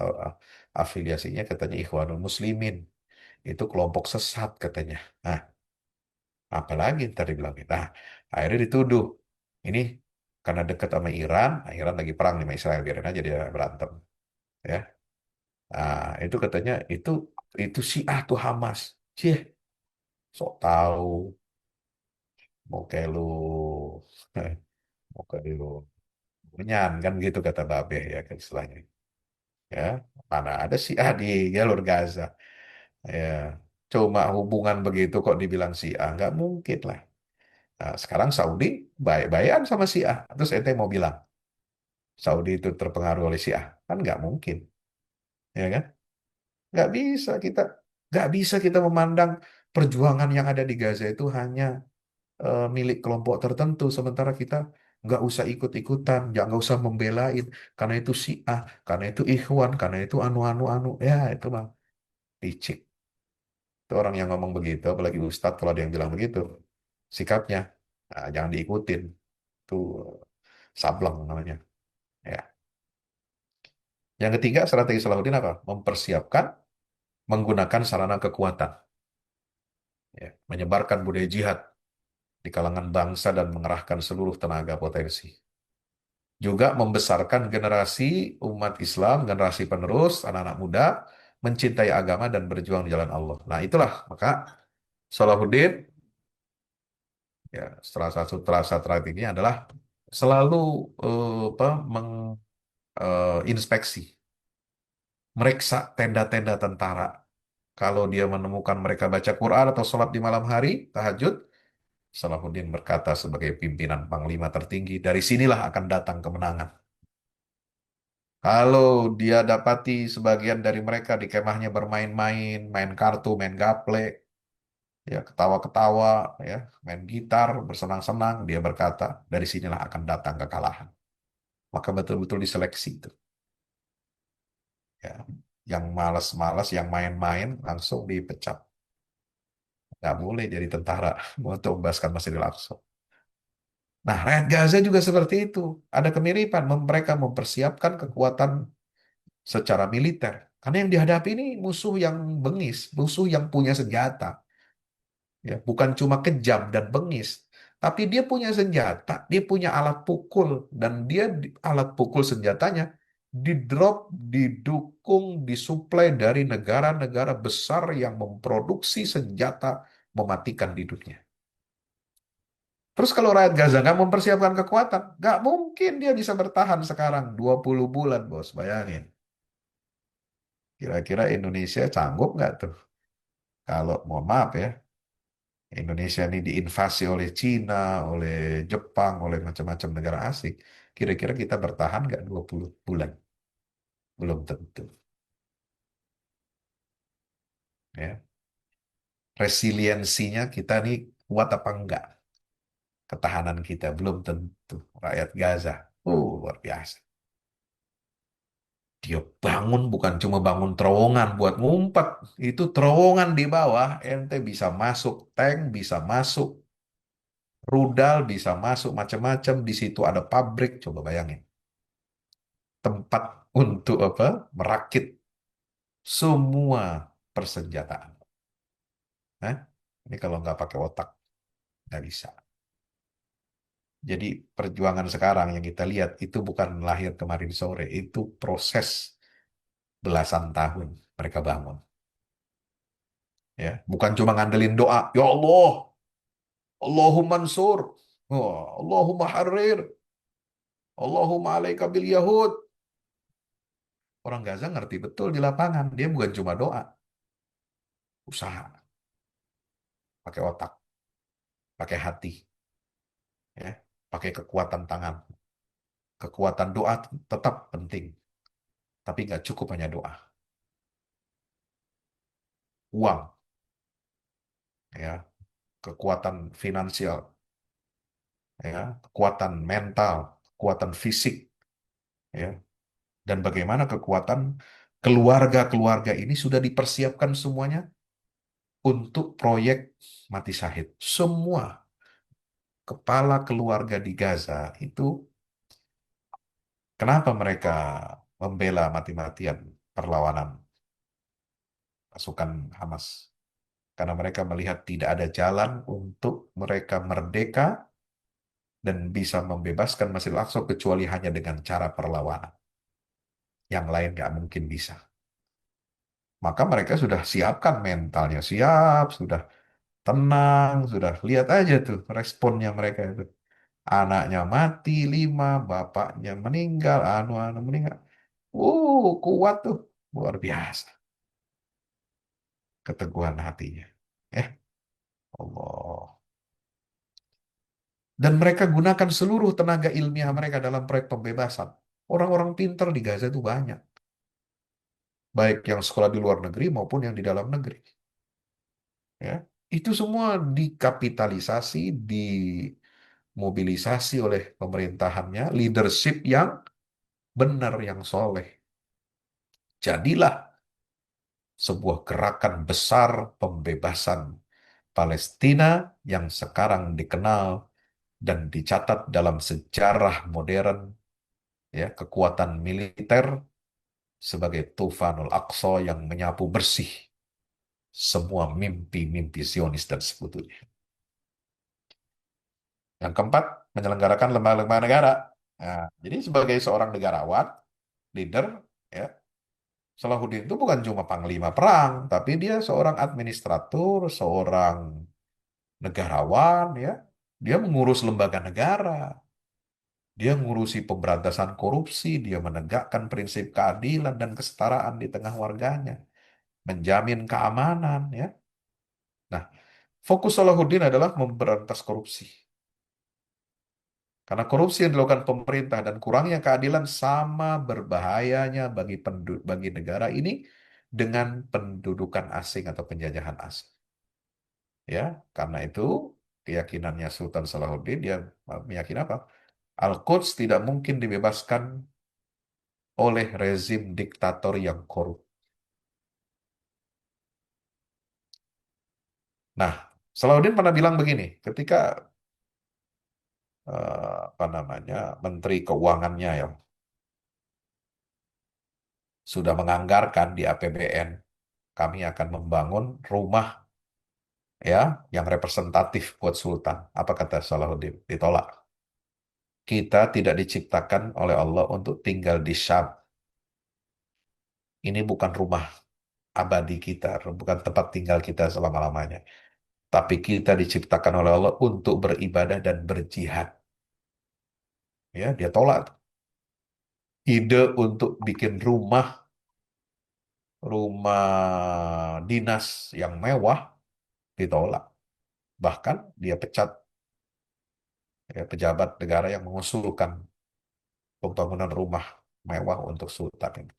afiliasinya katanya Ikhwanul Muslimin. Itu kelompok sesat katanya. Nah, apalagi ntar dibilangin. Nah, akhirnya dituduh. Ini karena dekat sama Iran, nah, Iran lagi perang nih sama Israel, biarin aja dia berantem. Ya, nah, itu katanya itu Syiah tuh Hamas. Cih, sok tahu mau kayak lu mau kayak lu menyan kan gitu kata Babe ya kan istilahnya. Ya, mana ada Syiah di jalur Gaza. Ya, cuma hubungan begitu kok dibilang Syiah, nggak mungkin lah. Nah, sekarang Saudi baik-baikan sama Syiah. Terus ente mau bilang Saudi itu terpengaruh oleh Syiah? Kan nggak mungkin, ya kan? Nggak bisa kita nggak bisa kita memandang perjuangan yang ada di Gaza itu hanya milik kelompok tertentu, sementara kita nggak usah ikut-ikutan, nggak usah membelain karena itu Syiah, karena itu Ikhwan, karena itu anu, ya itu mah licik. Itu orang yang ngomong begitu, apalagi Ustadz kalau ada yang bilang begitu, sikapnya jangan diikutin, itu sableng namanya. Ya. Yang ketiga, strategi Salahuddin apa? Mempersiapkan menggunakan sarana kekuatan, ya. Menyebarkan budaya jihad di kalangan bangsa dan mengerahkan seluruh tenaga potensi. Juga membesarkan generasi umat Islam, generasi penerus, anak-anak muda, mencintai agama dan berjuang di jalan Allah. Nah, itulah maka Salahuddin, ya, salah satu strateginya adalah selalu apa, menginspeksi, meriksa tenda-tenda tentara. Kalau dia menemukan mereka baca Quran atau sholat di malam hari, tahajud, Salahuddin berkata sebagai pimpinan panglima tertinggi, dari sinilah akan datang kemenangan. Kalau dia dapati sebagian dari mereka di kemahnya bermain-main, main kartu, main gaple, ya ketawa-ketawa, ya main gitar, bersenang-senang, dia berkata, dari sinilah akan datang kekalahan. Maka betul-betul diseleksi itu. Ya. Yang malas-malas, yang main-main, langsung dipecat. Nggak boleh jadi tentara untuk membebaskan Masjidil Aqsa. Nah, rakyat Gaza juga seperti itu. Ada kemiripan. Mereka mempersiapkan kekuatan secara militer. Karena yang dihadapi ini musuh yang bengis, musuh yang punya senjata. Ya, bukan cuma kejam dan bengis, tapi dia punya senjata, dia punya alat pukul, dan alat pukul senjatanya didrop, didukung, disuplai dari negara-negara besar yang memproduksi senjata mematikan di dunia. Terus kalau rakyat Gaza nggak mempersiapkan kekuatan, nggak mungkin dia bisa bertahan sekarang 20 bulan, bos. Bayangin. Kira-kira Indonesia sanggup nggak tuh? Kalau, mohon maaf ya, Indonesia ini diinvasi oleh Cina, oleh Jepang, oleh macam-macam negara asing. Kira-kira kita bertahan nggak 20 bulan? Belum tentu. Ya. Resiliensinya kita nih kuat apa enggak? Ketahanan kita belum tentu. Rakyat Gaza, luar biasa. Dia bangun bukan cuma bangun terowongan buat ngumpet. Itu terowongan di bawah, ente bisa masuk tank, bisa masuk rudal, bisa masuk macam-macam. Di situ ada pabrik, coba bayangin. Tempat untuk apa? Merakit semua persenjataan. Hah? Ini kalau nggak pakai otak, nggak bisa. Jadi perjuangan sekarang yang kita lihat itu bukan lahir kemarin sore, itu proses belasan tahun mereka bangun. Ya, bukan cuma ngandelin doa, ya Allah, Allahumma ansur, oh, Allahumma harir, Allahumma alaika bil Yahud. Orang Gaza ngerti betul di lapangan, dia bukan cuma doa, usaha, pakai otak, pakai hati, ya, pakai kekuatan tangan. Kekuatan doa tetap penting, tapi nggak cukup hanya doa. Uang, ya, kekuatan finansial, ya, kekuatan mental, kekuatan fisik, ya, dan bagaimana kekuatan keluarga-keluarga ini sudah dipersiapkan semuanya untuk proyek mati syahid. Semua kepala keluarga di Gaza itu, kenapa mereka membela mati-matian perlawanan? pasukan Hamas. Karena mereka melihat tidak ada jalan untuk mereka merdeka dan bisa membebaskan Masjidil Aqsa kecuali hanya dengan cara perlawanan. Yang lain nggak mungkin bisa. Maka mereka sudah siapkan mentalnya, siap, sudah tenang, sudah lihat aja tuh responnya mereka itu. Anaknya mati lima, bapaknya meninggal, anu meninggal. Kuat tuh, luar biasa keteguhan hatinya. Eh, Allah. Dan mereka gunakan seluruh tenaga ilmiah mereka dalam proyek pembebasan. Orang-orang pintar di Gaza itu banyak. Baik yang sekolah di luar negeri maupun yang di dalam negeri. Ya, itu semua dikapitalisasi, dimobilisasi oleh pemerintahannya, leadership yang benar, yang soleh. Jadilah sebuah gerakan besar pembebasan Palestina yang sekarang dikenal dan dicatat dalam sejarah modern, ya, kekuatan militer sebagai Tufanul Aqsa yang menyapu bersih semua mimpi-mimpi Zionis dan sekutunya. Yang keempat, menyelenggarakan lembaga-lembaga negara. Nah, jadi sebagai seorang negarawan, leader, ya, Salahuddin itu bukan cuma panglima perang, tapi dia seorang administrator, seorang negarawan, ya. Dia mengurus lembaga negara, dia mengurusi pemberantasan korupsi, dia menegakkan prinsip keadilan dan kesetaraan di tengah warganya, menjamin keamanan, ya. Nah, fokus Salahuddin adalah memberantas korupsi. Karena korupsi yang dilakukan pemerintah dan kurangnya keadilan sama berbahayanya bagi negara ini dengan pendudukan asing atau penjajahan asing. Ya, karena itu keyakinannya Sultan Salahuddin dia meyakini apa? Al-Quds tidak mungkin dibebaskan oleh rezim diktator yang korup. Nah, Salahuddin pernah bilang begini, ketika apa namanya Menteri Keuangannya ya sudah menganggarkan di APBN, kami akan membangun rumah ya yang representatif buat Sultan. Apa kata Salahuddin? Ditolak. Kita tidak diciptakan oleh Allah untuk tinggal di Syam. Ini bukan rumah abadi kita, bukan tempat tinggal kita selama-lamanya. Tapi kita diciptakan oleh Allah untuk beribadah dan berjihad. Ya, dia tolak ide untuk bikin rumah dinas yang mewah, ditolak. Bahkan dia pecat ya, pejabat negara yang mengusulkan pembangunan rumah mewah untuk sultan ini.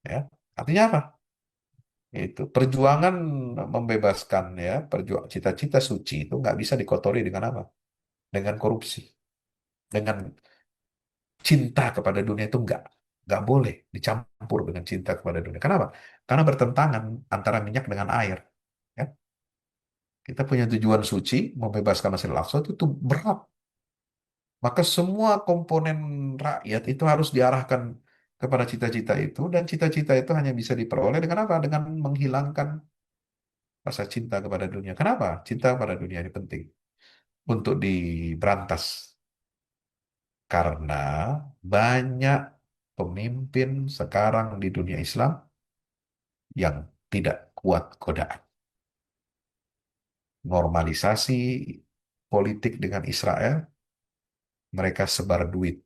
Ya, artinya apa? Itu perjuangan membebaskan ya, cita-cita suci itu nggak bisa dikotori dengan apa? Dengan korupsi, dengan cinta kepada dunia itu nggak boleh dicampur dengan cinta kepada dunia. Kenapa? Karena bertentangan antara minyak dengan air. Ya. Kita punya tujuan suci, membebaskan Masjidil Aqsa itu tuh berat. Maka semua komponen rakyat itu harus diarahkan kepada cita-cita itu, dan cita-cita itu hanya bisa diperoleh dengan apa? Dengan menghilangkan rasa cinta kepada dunia. Kenapa? Cinta kepada dunia ini penting untuk diberantas. Karena banyak pemimpin sekarang di dunia Islam yang tidak kuat godaan. Normalisasi politik dengan Israel, mereka sebar duit,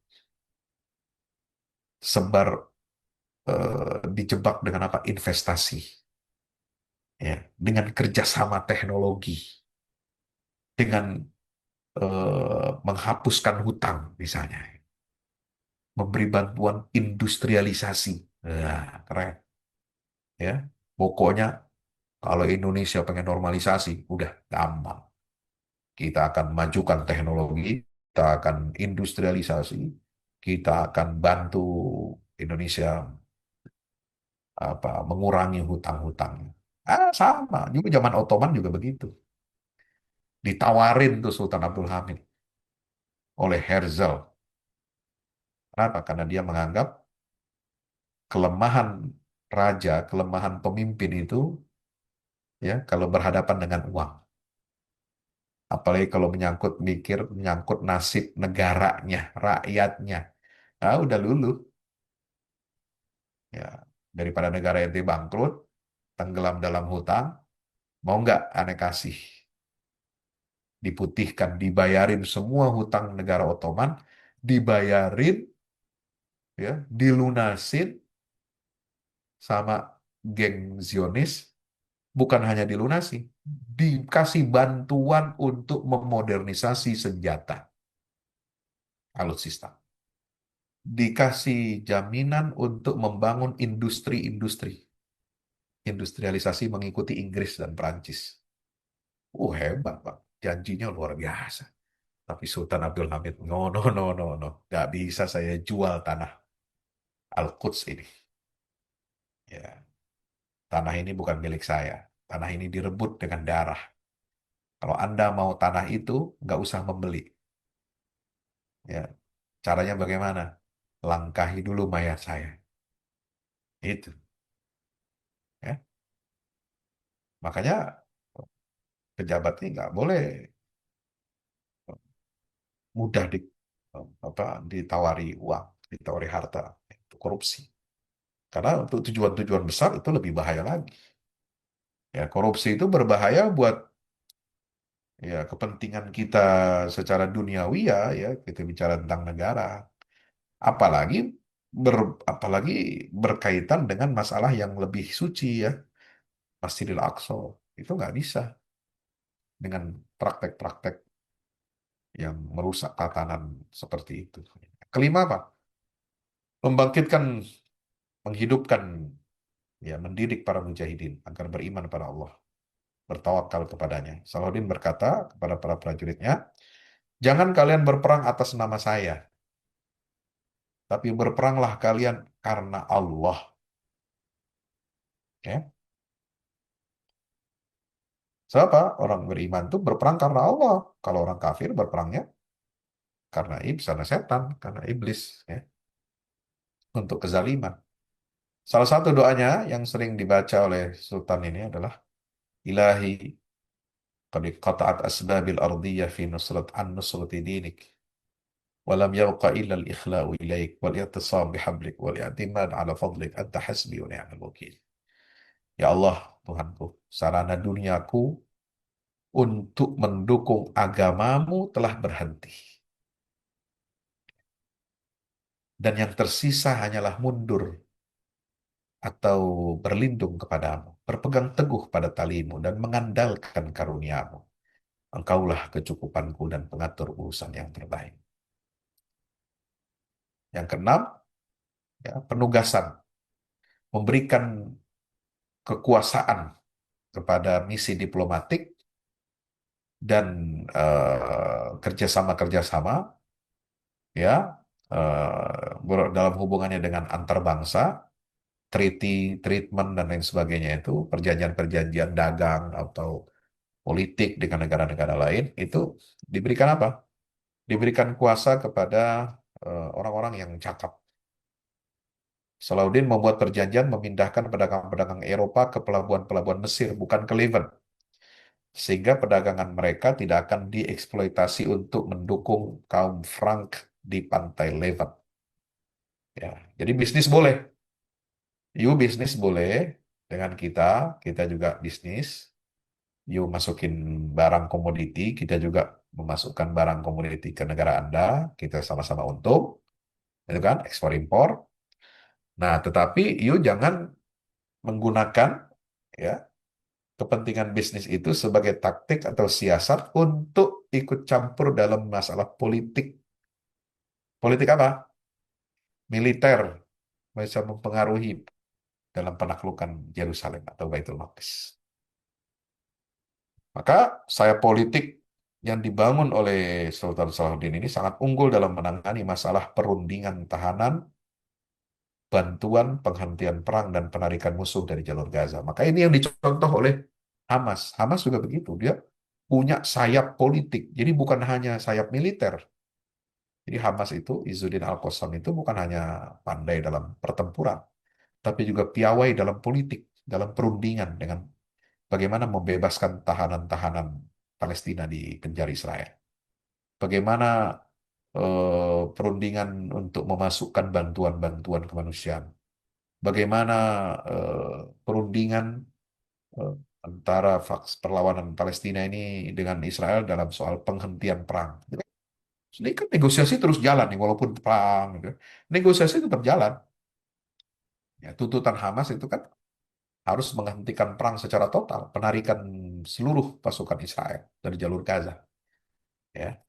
dijebak dengan apa? Investasi, ya, dengan kerjasama teknologi, dengan menghapuskan hutang misalnya, memberi bantuan industrialisasi. Nah, keren, ya. Pokoknya kalau Indonesia pengen normalisasi, udah gampang. Kita akan majukan teknologi, kita akan industrialisasi, kita akan bantu Indonesia mengurangi hutang-hutang. Sama, juga zaman Ottoman juga begitu. Ditawarin tuh Sultan Abdul Hamid oleh Herzl. Kenapa? Karena dia menganggap kelemahan raja, kelemahan pemimpin itu ya kalau berhadapan dengan uang. Apalagi kalau menyangkut nasib negaranya, rakyatnya. Ah, udah luluh. Ya, daripada negara ente bangkrut, tenggelam dalam hutang, mau nggak aneh kasih? Diputihkan, dibayarin semua hutang negara Ottoman, dibayarin, ya, dilunasin sama geng Zionis, bukan hanya dilunasi, dikasih bantuan untuk memodernisasi senjata, alutsista, dikasih jaminan untuk membangun industri-industri, industrialisasi mengikuti Inggris dan Prancis. Hebat, Pak. Janjinya luar biasa. Tapi Sultan Abdul Hamid, no, no, no, no, no. Nggak bisa saya jual tanah Al-Quds ini. Ya, tanah ini bukan milik saya. Tanah ini direbut dengan darah. Kalau Anda mau tanah itu, nggak usah membeli. Ya, caranya bagaimana? Langkahi dulu mayat saya. Itu. Ya. Makanya pejabat ini nggak boleh mudah ditawari uang, ditawari harta, itu korupsi. Karena untuk tujuan-tujuan besar itu lebih bahaya lagi. Ya, korupsi itu berbahaya buat ya kepentingan kita secara duniawi ya, kita bicara tentang negara. Apalagi apalagi berkaitan dengan masalah yang lebih suci ya, Masjidil Aqsa. Itu nggak bisa dengan praktek-praktek yang merusak tatanan seperti itu. Kelima apa? Membangkitkan, menghidupkan, ya, mendidik para mujahidin agar beriman pada Allah, bertawakal kepadanya. Salahuddin berkata kepada para prajuritnya, jangan kalian berperang atas nama saya, tapi berperanglah kalian karena Allah. Ya. Siapa? Orang beriman itu berperang karena Allah. Kalau orang kafir berperangnya karena iblis, karena setan, karena iblis, ya, untuk kezaliman. Salah satu doanya yang sering dibaca oleh Sultan ini adalah Ilahi qad qata'at asbabil ardiyah fi nusrat an nusrati dinik walam yabqa illa al-ikhla'u ilaik wal i'tisam bihablik wal i'timad ala fadlik anta hasbi wa ni'mal wakil. Ya Allah, Tuhanku, sarana duniaku untuk mendukung agamamu telah berhenti. Dan yang tersisa hanyalah mundur atau berlindung kepadamu, berpegang teguh pada talimu dan mengandalkan karuniamu. Engkaulah kecukupanku dan pengatur urusan yang terbaik. Yang keenam, ya, penugasan, memberikan kekuasaan kepada misi diplomatik dan kerjasama-kerjasama, ya, dalam hubungannya dengan antar bangsa, treaty, treatment dan lain sebagainya itu, perjanjian-perjanjian dagang atau politik dengan negara-negara lain itu diberikan apa? Diberikan kuasa kepada orang-orang yang cakap. Salahuddin membuat perjanjian memindahkan pedagang-pedagang Eropa ke pelabuhan-pelabuhan Mesir, bukan ke Levant, sehingga perdagangan mereka tidak akan dieksploitasi untuk mendukung kaum Frank di pantai Levant. Ya, jadi bisnis boleh, you bisnis boleh dengan kita, kita juga bisnis. You masukin barang komoditi, kita juga memasukkan barang komoditi ke negara Anda, kita sama-sama untung, itu kan ekspor impor. Nah, tetapi you jangan menggunakan, ya, kepentingan bisnis itu sebagai taktik atau siasat untuk ikut campur dalam masalah politik. Politik apa? Militer bisa mempengaruhi dalam penaklukan Yerusalem atau Baitul Maqdis. Maka saya politik yang dibangun oleh Sultan Salahuddin ini sangat unggul dalam menangani masalah perundingan tahanan, bantuan, penghentian perang, dan penarikan musuh dari jalur Gaza. Maka ini yang dicontoh oleh Hamas. Hamas juga begitu. Dia punya sayap politik. Jadi bukan hanya sayap militer. Jadi Hamas itu, Izzuddin Al-Qassam itu bukan hanya pandai dalam pertempuran, tapi juga piawai dalam politik, dalam perundingan dengan bagaimana membebaskan tahanan-tahanan Palestina di penjara Israel. Bagaimana perundingan untuk memasukkan bantuan-bantuan kemanusiaan. Bagaimana eh, perundingan eh, antara perlawanan Palestina ini dengan Israel dalam soal penghentian perang. Ini kan negosiasi terus jalan nih, walaupun perang, gitu. Negosiasi tetap jalan. Ya, tuntutan Hamas itu kan harus menghentikan perang secara total, penarikan seluruh pasukan Israel dari jalur Gaza. Ya,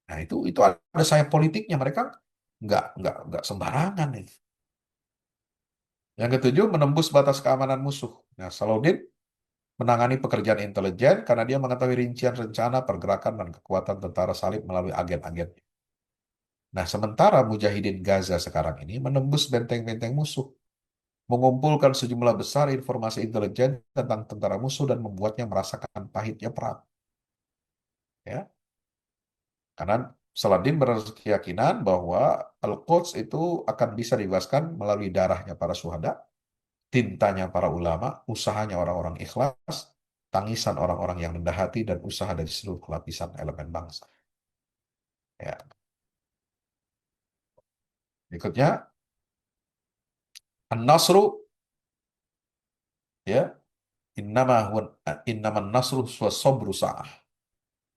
nah itu ada sayap politiknya, mereka nggak sembarangan nih. Yang ketujuh, menembus batas keamanan musuh. Nah, Salahuddin menangani pekerjaan intelijen karena dia mengetahui rincian rencana, pergerakan, dan kekuatan tentara salib melalui agen-agen. Nah, sementara Mujahidin Gaza sekarang ini menembus benteng-benteng musuh, mengumpulkan sejumlah besar informasi intelijen tentang tentara musuh dan membuatnya merasakan pahitnya perang. Ya, karena Saladin berkeyakinan bahwa Al-Quds itu akan bisa dibebaskan melalui darahnya para syuhada, tintanya para ulama, usahanya orang-orang ikhlas, tangisan orang-orang yang rendah hati, dan usaha dari seluruh lapisan elemen bangsa. Ya. Berikutnya, An-Nasru, ya, innaman nasru sabru sa'ah.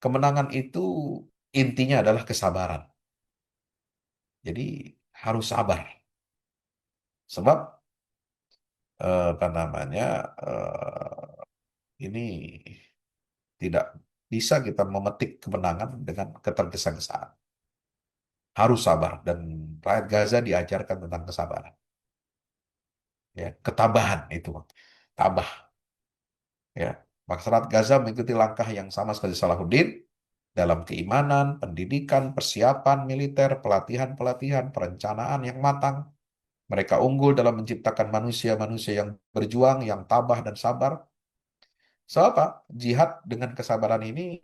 Kemenangan itu intinya adalah kesabaran. Jadi harus sabar. Sebab apa namanya ini tidak bisa kita memetik kemenangan dengan ketergesa-gesaan. Harus sabar dan rakyat Gaza diajarkan tentang kesabaran. Ya, ketabahan itu, tabah. Ya, masyarakat Gaza mengikuti langkah yang sama seperti Salahuddin dalam keimanan, pendidikan, persiapan militer, pelatihan-pelatihan, perencanaan yang matang. Mereka unggul dalam menciptakan manusia-manusia yang berjuang, yang tabah dan sabar. So apa? Jihad dengan kesabaran ini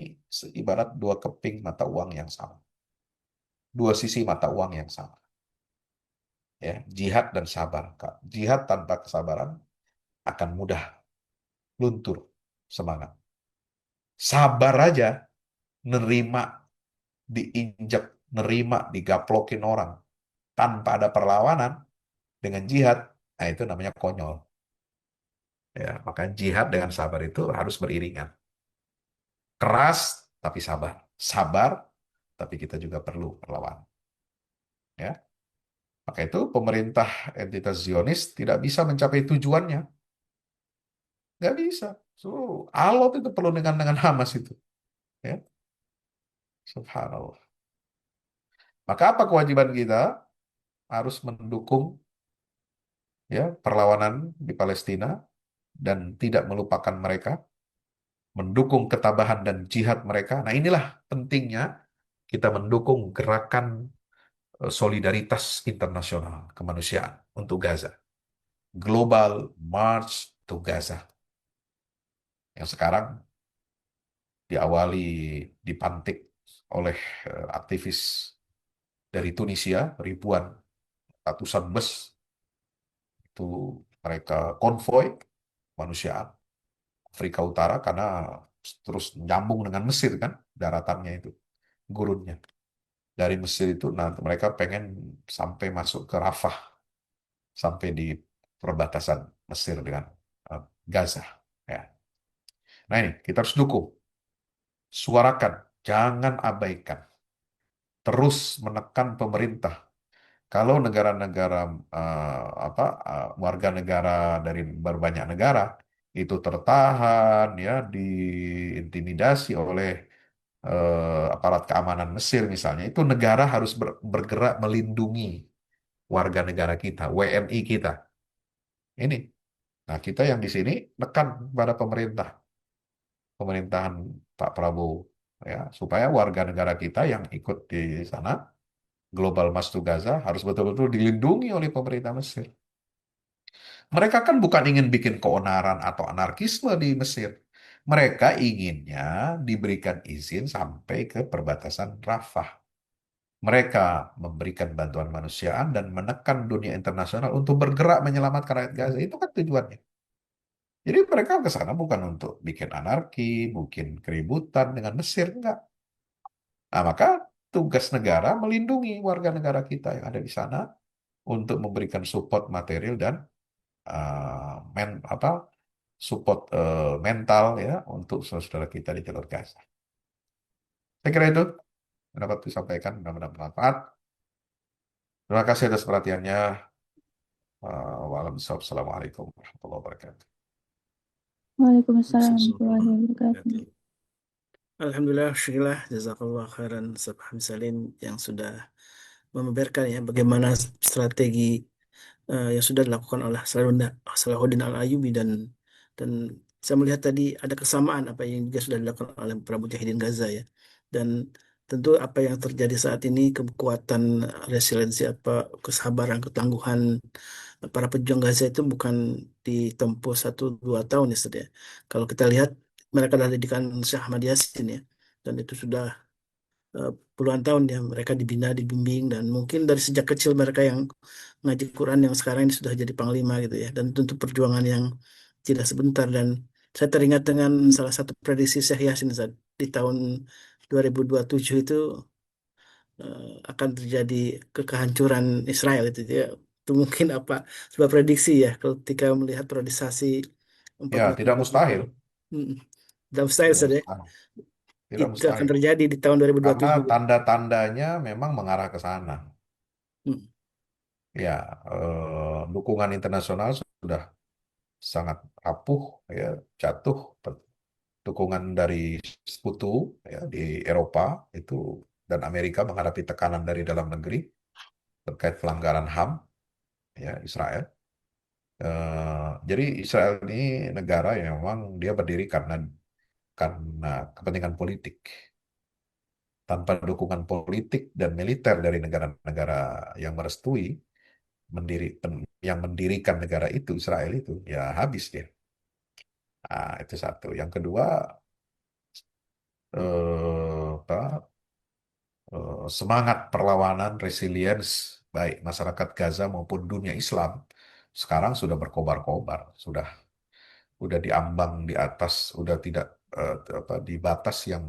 ibarat dua keping mata uang yang sama. Dua sisi mata uang yang sama. Ya, jihad dan sabar. Kak. Jihad tanpa kesabaran akan mudah luntur semangat. Sabar aja, nerima diinjak, nerima digaplokin orang tanpa ada perlawanan dengan jihad, nah itu namanya konyol. Ya, maka jihad dengan sabar itu harus beriringan. Keras tapi sabar. Sabar tapi kita juga perlu perlawanan. Ya, maka itu pemerintah entitas Zionis tidak bisa mencapai tujuannya. Nggak bisa. So, alot itu perlu dengan Hamas itu. Ya, subhanallah. Maka apa kewajiban kita? Harus mendukung ya perlawanan di Palestina dan tidak melupakan mereka, mendukung ketabahan dan jihad mereka. Nah, inilah pentingnya kita mendukung gerakan solidaritas internasional kemanusiaan untuk Gaza. Global March to Gaza. Yang sekarang diawali, dipantik oleh aktivis dari Tunisia, ribuan, ratusan bus itu mereka konvoy kemanusiaan Afrika Utara karena terus nyambung dengan Mesir kan daratannya itu gurunnya dari Mesir itu nanti mereka pengen sampai masuk ke Rafah sampai di perbatasan Mesir dengan Gaza ya. Nah ini kita harus dukung, suarakan, jangan abaikan, terus menekan pemerintah. Kalau negara-negara apa warga negara dari berbanyak negara itu tertahan ya diintimidasi oleh aparat keamanan Mesir misalnya, itu negara harus bergerak melindungi warga negara kita, WNI kita. Ini. Nah, kita yang di sini nekan pada pemerintah, pemerintahan Pak Prabowo ya, supaya warga negara kita yang ikut di sana Global Mas to Gaza harus betul-betul dilindungi oleh pemerintah Mesir. Mereka kan bukan ingin bikin keonaran atau anarkisme di Mesir. Mereka inginnya diberikan izin sampai ke perbatasan Rafah. Mereka memberikan bantuan kemanusiaan dan menekan dunia internasional untuk bergerak menyelamatkan rakyat Gaza. Itu kan tujuannya. Jadi mereka ke sana bukan untuk bikin anarki, bikin keributan dengan Mesir, enggak. Nah, maka tugas negara melindungi warga negara kita yang ada di sana untuk memberikan support material dan apa support mental ya untuk saudara kita di jalur Gaza. Saya kira itu dapat disampaikan mudah-mudahan bermanfaat. Terima kasih atas perhatiannya. Waalaikumsalam. Assalamualaikum warahmatullahi wabarakatuh. Waalaikumsalam warahmatullahi Assalamualaikum wabarakatuh. warahmatullahi wabarakatuh. Alhamdulillah, syukurlah, jazakallah khairan Ustaz Salim yang sudah membeberkan ya bagaimana strategi yang sudah dilakukan oleh Salahuddin Al-Ayyubi dan saya melihat tadi ada kesamaan apa yang juga sudah dilakukan oleh para mujahidin Gaza ya. Dan tentu apa yang terjadi saat ini kekuatan resiliensi apa kesabaran ketangguhan para pejuang Gaza itu bukan ditempuh 1 2 tahun ya Ustaz ya. Kalau kita lihat mereka adalah didikan Syekh Ahmad Yasin ya, dan itu sudah puluhan tahun ya mereka dibina, dibimbing, dan mungkin dari sejak kecil mereka yang ngaji Quran yang sekarang ini sudah jadi panglima gitu ya, dan tentu perjuangan yang tidak sebentar. Dan saya teringat dengan salah satu prediksi Syekh Yasin Ustaz, di tahun 2027 itu akan terjadi kehancuran Israel itu mungkin apa sebuah prediksi ya ketika melihat periodisasi Ya, 14 tidak tahun itu. mustahil. Mm. Dan saya Tidak saja mustahil. Tidak itu akan mustahil. terjadi di tahun Karena 2027. tanda-tandanya memang mengarah ke sana. Mm. Ya, dukungan internasional sudah sangat rapuh, ya, jatuh. Dukungan dari sekutu ya, di Eropa itu dan Amerika menghadapi tekanan dari dalam negeri terkait pelanggaran HAM, ya, Israel. Jadi Israel ini negara yang memang dia berdiri karena kepentingan politik. Tanpa dukungan politik dan militer dari negara-negara yang merestui yang mendirikan negara itu, Israel itu, ya habis dia. Nah, itu satu. Yang kedua, apa, semangat perlawanan, resilience, baik masyarakat Gaza maupun dunia Islam, sekarang sudah berkobar-kobar, sudah diambang di atas, sudah tidak di batas yang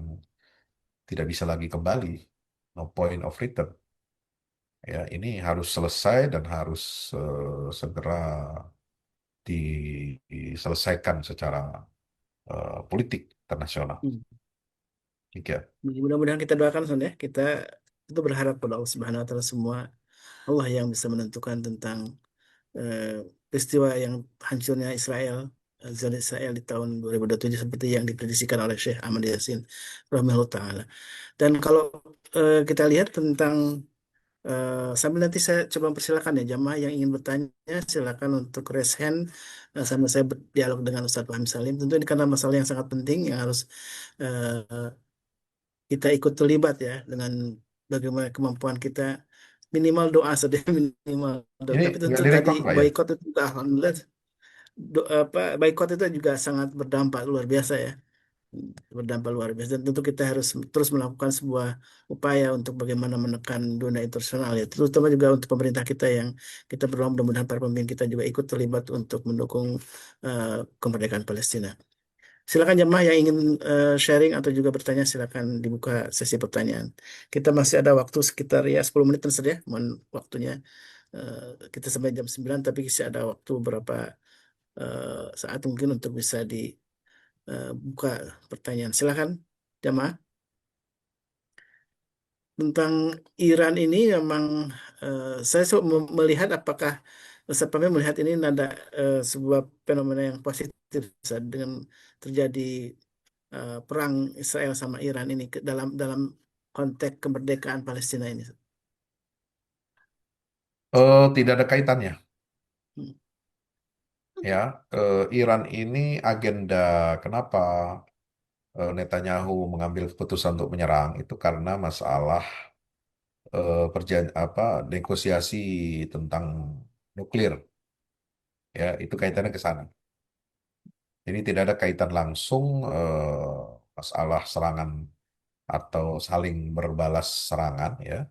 tidak bisa lagi kembali, no point of return. Ya, ini harus selesai dan harus segera diselesaikan secara politik internasional. Mm. Tiga. Jadi mudah-mudahan kita doakan Son ya, kita itu berharap pada Allah Subhanahu wa taala semua, Allah yang bisa menentukan tentang eh, peristiwa yang hancurnya Israel, Zona Israel di tahun 2027 seperti yang diprediksikan oleh Syekh Ahmad Yasin rahimahullah taala. Dan kalau kita lihat tentang sambil nanti saya coba persilakan ya jamaah yang ingin bertanya silakan untuk raise hand sambil saya berdialog dengan Ustadz Fahmi Salim. Tentu ini karena masalah yang sangat penting yang harus eh, kita ikut terlibat ya dengan bagaimana kemampuan kita, minimal doa saja minimal doa. Ini Tapi nggak tentu tadi direkod, Pak ya? boykot itu juga alhamdulillah boykot itu juga sangat berdampak luar biasa ya, berdampak luar biasa, dan tentu kita harus terus melakukan sebuah upaya untuk bagaimana menekan dunia internasional ya, terutama juga untuk pemerintah kita yang kita berdoa mudah-mudahan para pemimpin kita juga ikut terlibat untuk mendukung kemerdekaan Palestina. Silakan jemaah yang ingin sharing atau juga bertanya, silakan dibuka sesi pertanyaan. Kita masih ada waktu sekitar ya 10 menit saja, mohon waktunya. Kita sampai jam 9, tapi masih ada waktu berapa saat mungkin untuk bisa dibuka pertanyaan. Silakan jemaah. Tentang Iran ini memang saya melihat apakah Ustaz Pamir melihat ini ada sebuah fenomena yang positif Ustaz, dengan terjadi perang Israel sama Iran ini dalam dalam konteks kemerdekaan Palestina ini. Tidak ada kaitannya. Hmm. Ya, Iran ini agenda kenapa Netanyahu mengambil keputusan untuk menyerang itu karena masalah negosiasi tentang nuklir. Ya, itu kaitannya ke sana. Jadi tidak ada kaitan langsung masalah serangan atau saling berbalas serangan ya.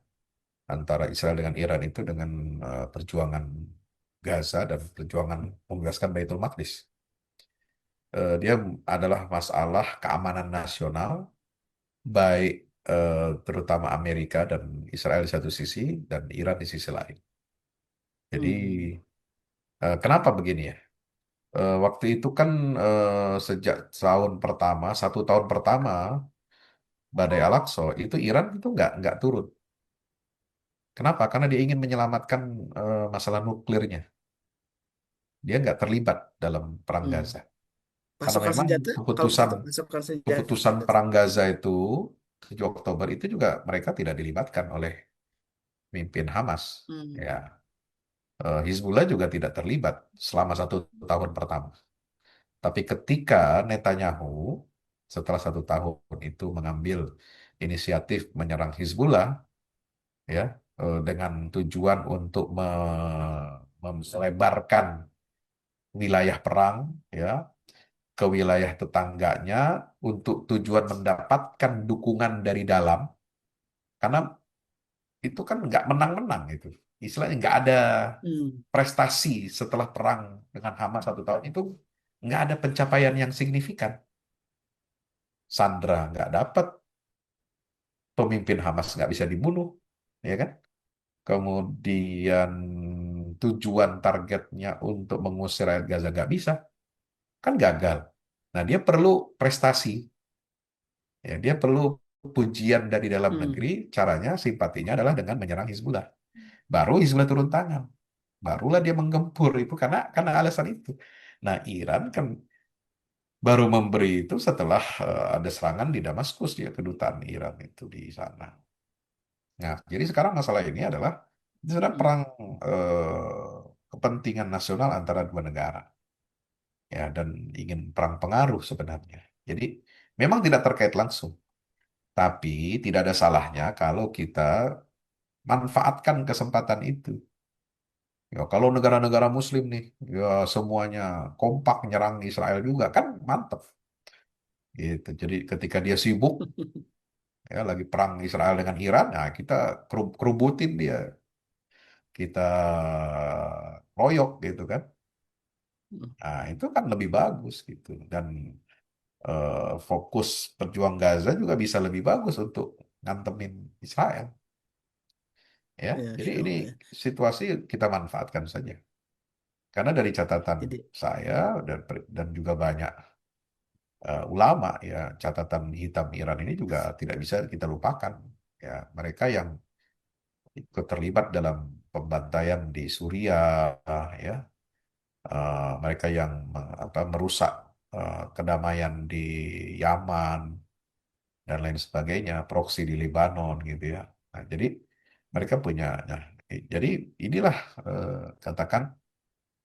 antara Israel dengan Iran itu dengan perjuangan Gaza dan perjuangan membebaskan Baitul Maqdis. Dia adalah masalah keamanan nasional, baik terutama Amerika dan Israel di satu sisi dan Iran di sisi lain. Jadi Hmm. kenapa begini ya? Waktu itu kan sejak tahun pertama, 1 tahun pertama Badai Al-Aqsa itu Iran itu nggak turun. Kenapa? Karena dia ingin menyelamatkan masalah nuklirnya. Dia nggak terlibat dalam perang Hmm. Gaza. Karena Pasokan memang senjata, kalau keputusan pasokan senjata, keputusan perang Gaza itu 7 Oktober itu juga mereka tidak dilibatkan oleh pemimpin Hamas. Hmm. Ya, Hizbullah juga tidak terlibat selama 1 tahun pertama. Tapi ketika Netanyahu setelah 1 tahun itu mengambil inisiatif menyerang Hizbullah, ya, dengan tujuan untuk melebarkan wilayah perang, ya, ke wilayah tetangganya untuk tujuan mendapatkan dukungan dari dalam, karena itu kan nggak menang-menang itu. Istilahnya nggak ada Hmm. prestasi setelah perang dengan Hamas 1 tahun itu, nggak ada pencapaian yang signifikan. Sandra nggak dapat, pemimpin Hamas nggak bisa dibunuh, ya kan? Kemudian tujuan targetnya untuk mengusir rakyat Gaza nggak bisa, kan gagal. Nah, dia perlu prestasi, ya, dia perlu pujian dari dalam negeri. Hmm. Caranya, simpatinya adalah dengan menyerang Hizbullah. Baru Hizbullah turun tangan, barulah dia menggempur itu karena alasan itu. Nah, Iran kan baru memberi itu setelah ada serangan di Damaskus, ya, kedutaan Iran itu di sana. Nah, jadi sekarang masalah ini adalah itu sudah Hmm. perang kepentingan nasional antara dua negara, ya, dan ingin perang pengaruh sebenarnya. Jadi memang tidak terkait langsung, tapi tidak ada salahnya kalau kita manfaatkan kesempatan itu. Ya, kalau negara-negara Muslim nih, ya semuanya kompak nyerang Israel juga kan mantep, gitu. Jadi ketika dia sibuk, ya lagi perang Israel dengan Iran, nah kita kerubutin dia, kita royok gitu kan. Nah, itu kan lebih bagus gitu. Dan fokus perjuang Gaza juga bisa lebih bagus untuk ngantemin Israel. Ya, Ya, jadi Insya ini Allah ya. situasi kita manfaatkan saja. Karena dari catatan Jadi, saya dan juga banyak ulama, ya, catatan hitam Iran ini juga tidak bisa kita lupakan. Ya, mereka yang ikut terlibat dalam pembantaian di Suriah, ya, mereka yang merusak kedamaian di Yaman dan lain sebagainya, proksi di Lebanon gitu ya. Nah, jadi mereka punya, nah, jadi inilah katakan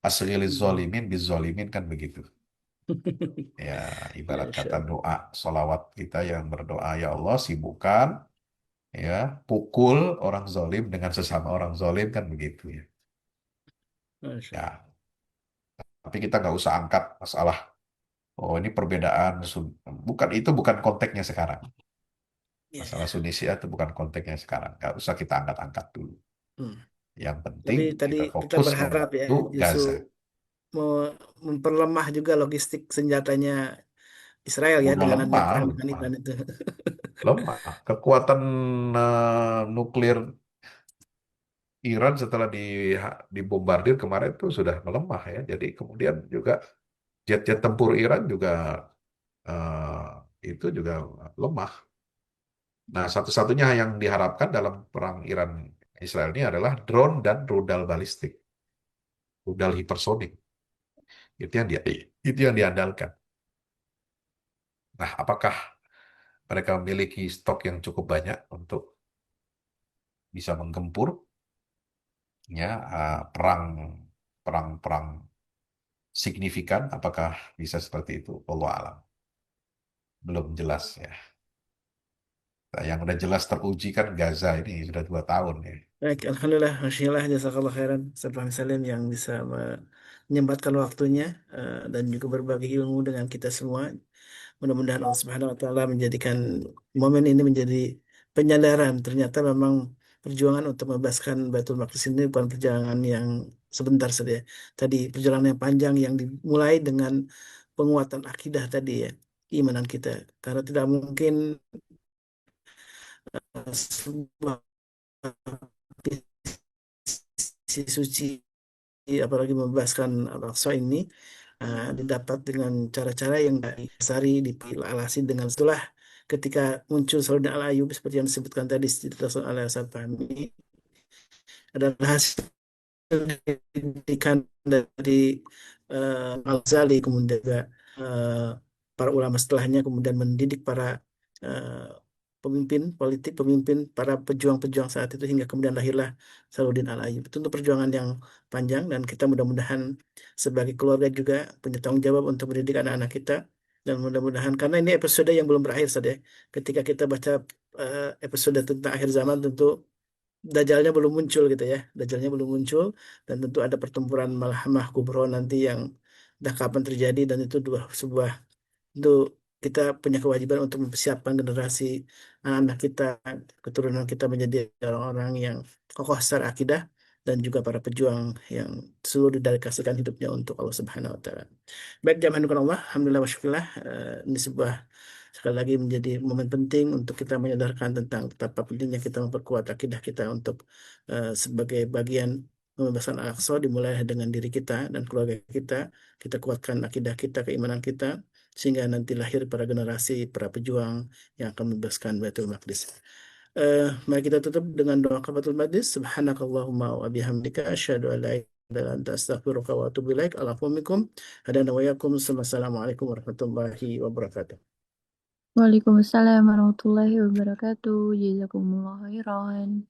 asli hmm. zolimin bizolimin kan begitu. Ya, Ya, ibarat Insya kata Allah. doa solawat kita yang berdoa, ya Allah sibukkan, ya, pukul orang zolim dengan sesama orang zolim kan begitu ya. Masya Allah. Ya, tapi kita nggak usah angkat masalah. Oh, ini perbedaan bukan, itu bukan konteksnya sekarang. Ya, Masalah ya. Sunni Syiah itu bukan konteksnya sekarang. Nggak usah kita angkat-angkat dulu. Hmm. Yang penting Tapi tadi kita kita fokus berharap ya, membantu justru Gaza. mau memperlemah juga logistik senjatanya Israel ya Udah dengan adanya lemah, perang dengan lemah, Iran itu. lemah. Kekuatan nuklir Iran setelah dibombardir kemarin itu sudah melemah ya. Jadi kemudian juga jet-jet tempur Iran juga itu juga lemah. Nah, satu-satunya yang diharapkan dalam perang Iran Israel ini adalah drone dan rudal balistik, rudal hipersonik. Itu yang diandalkan. Nah, apakah mereka memiliki stok yang cukup banyak untuk bisa menggempur, ya, perang perang perang signifikan? Apakah bisa seperti itu? Wallahu alam. Belum jelas ya. Nah, yang udah jelas teruji kan Gaza ini sudah 2 tahun ya. Baik, Alhamdulillah, Masya Allah, Jazakallah khairan, Ustaz Salim yang bisa menyempatkan waktunya dan juga berbagi ilmu dengan kita semua. Mudah-mudahan Allah Subhanahu wa taala menjadikan momen ini menjadi penyadaran. Ternyata memang perjuangan untuk membebaskan Baitul Maqdis ini bukan perjuangan yang sebentar saja. Tadi perjalanan yang panjang yang dimulai dengan penguatan akidah tadi ya, keimanan kita. Karena tidak mungkin sebuah visi suci apalagi membebaskan Al-Aqsa ini didapat dengan cara-cara yang didasari, dialasi dengan itulah ketika muncul Saladin Al-Ayyub seperti yang disebutkan tadi dijelaskan oleh Ustaz Fahmi adalah hasil didikan dari Al-Ghazali kemudian juga eh, para ulama setelahnya kemudian mendidik para eh, pemimpin politik, pemimpin para pejuang-pejuang saat itu hingga kemudian lahirlah Salahuddin Al-Ayyub. Itu untuk perjuangan yang panjang dan kita mudah-mudahan sebagai keluarga juga punya tanggung jawab untuk mendidik anak-anak kita dan mudah-mudahan karena ini episode yang belum berakhir saja. Ketika kita baca episode tentang akhir zaman tentu Dajalnya belum muncul gitu ya. Dajalnya belum muncul dan tentu ada pertempuran Malhamah Kubro nanti yang entah kapan terjadi dan itu sebuah itu kita punya kewajiban untuk mempersiapkan generasi anak-anak kita, keturunan kita menjadi orang-orang yang kokoh secara akidah dan juga para pejuang yang seluruh dedikasikan hidupnya untuk Allah Subhanahu wa taala. Baik, jamaah Allah, alhamdulillah wa syukurillah. Ini sebuah sekali lagi menjadi momen penting untuk kita menyadarkan tentang betapa pentingnya kita memperkuat akidah kita untuk sebagai bagian pembebasan Al-Aqsa dimulai dengan diri kita dan keluarga kita. Kita kuatkan akidah kita, keimanan kita, sehingga nanti lahir para generasi, para pejuang yang akan membebaskan Baitul Maqdis. Mari kita tutup dengan doa kafatul majlis. Subhanakallahumma wa bihamdika asyhadu an la ilaha illa anta astaghfiruka wa atubu ilaik. Alaikum. Hadana wa yakum. Assalamualaikum warahmatullahi wabarakatuh. Waalaikumsalam warahmatullahi wabarakatuh. Jazakumullah khairan.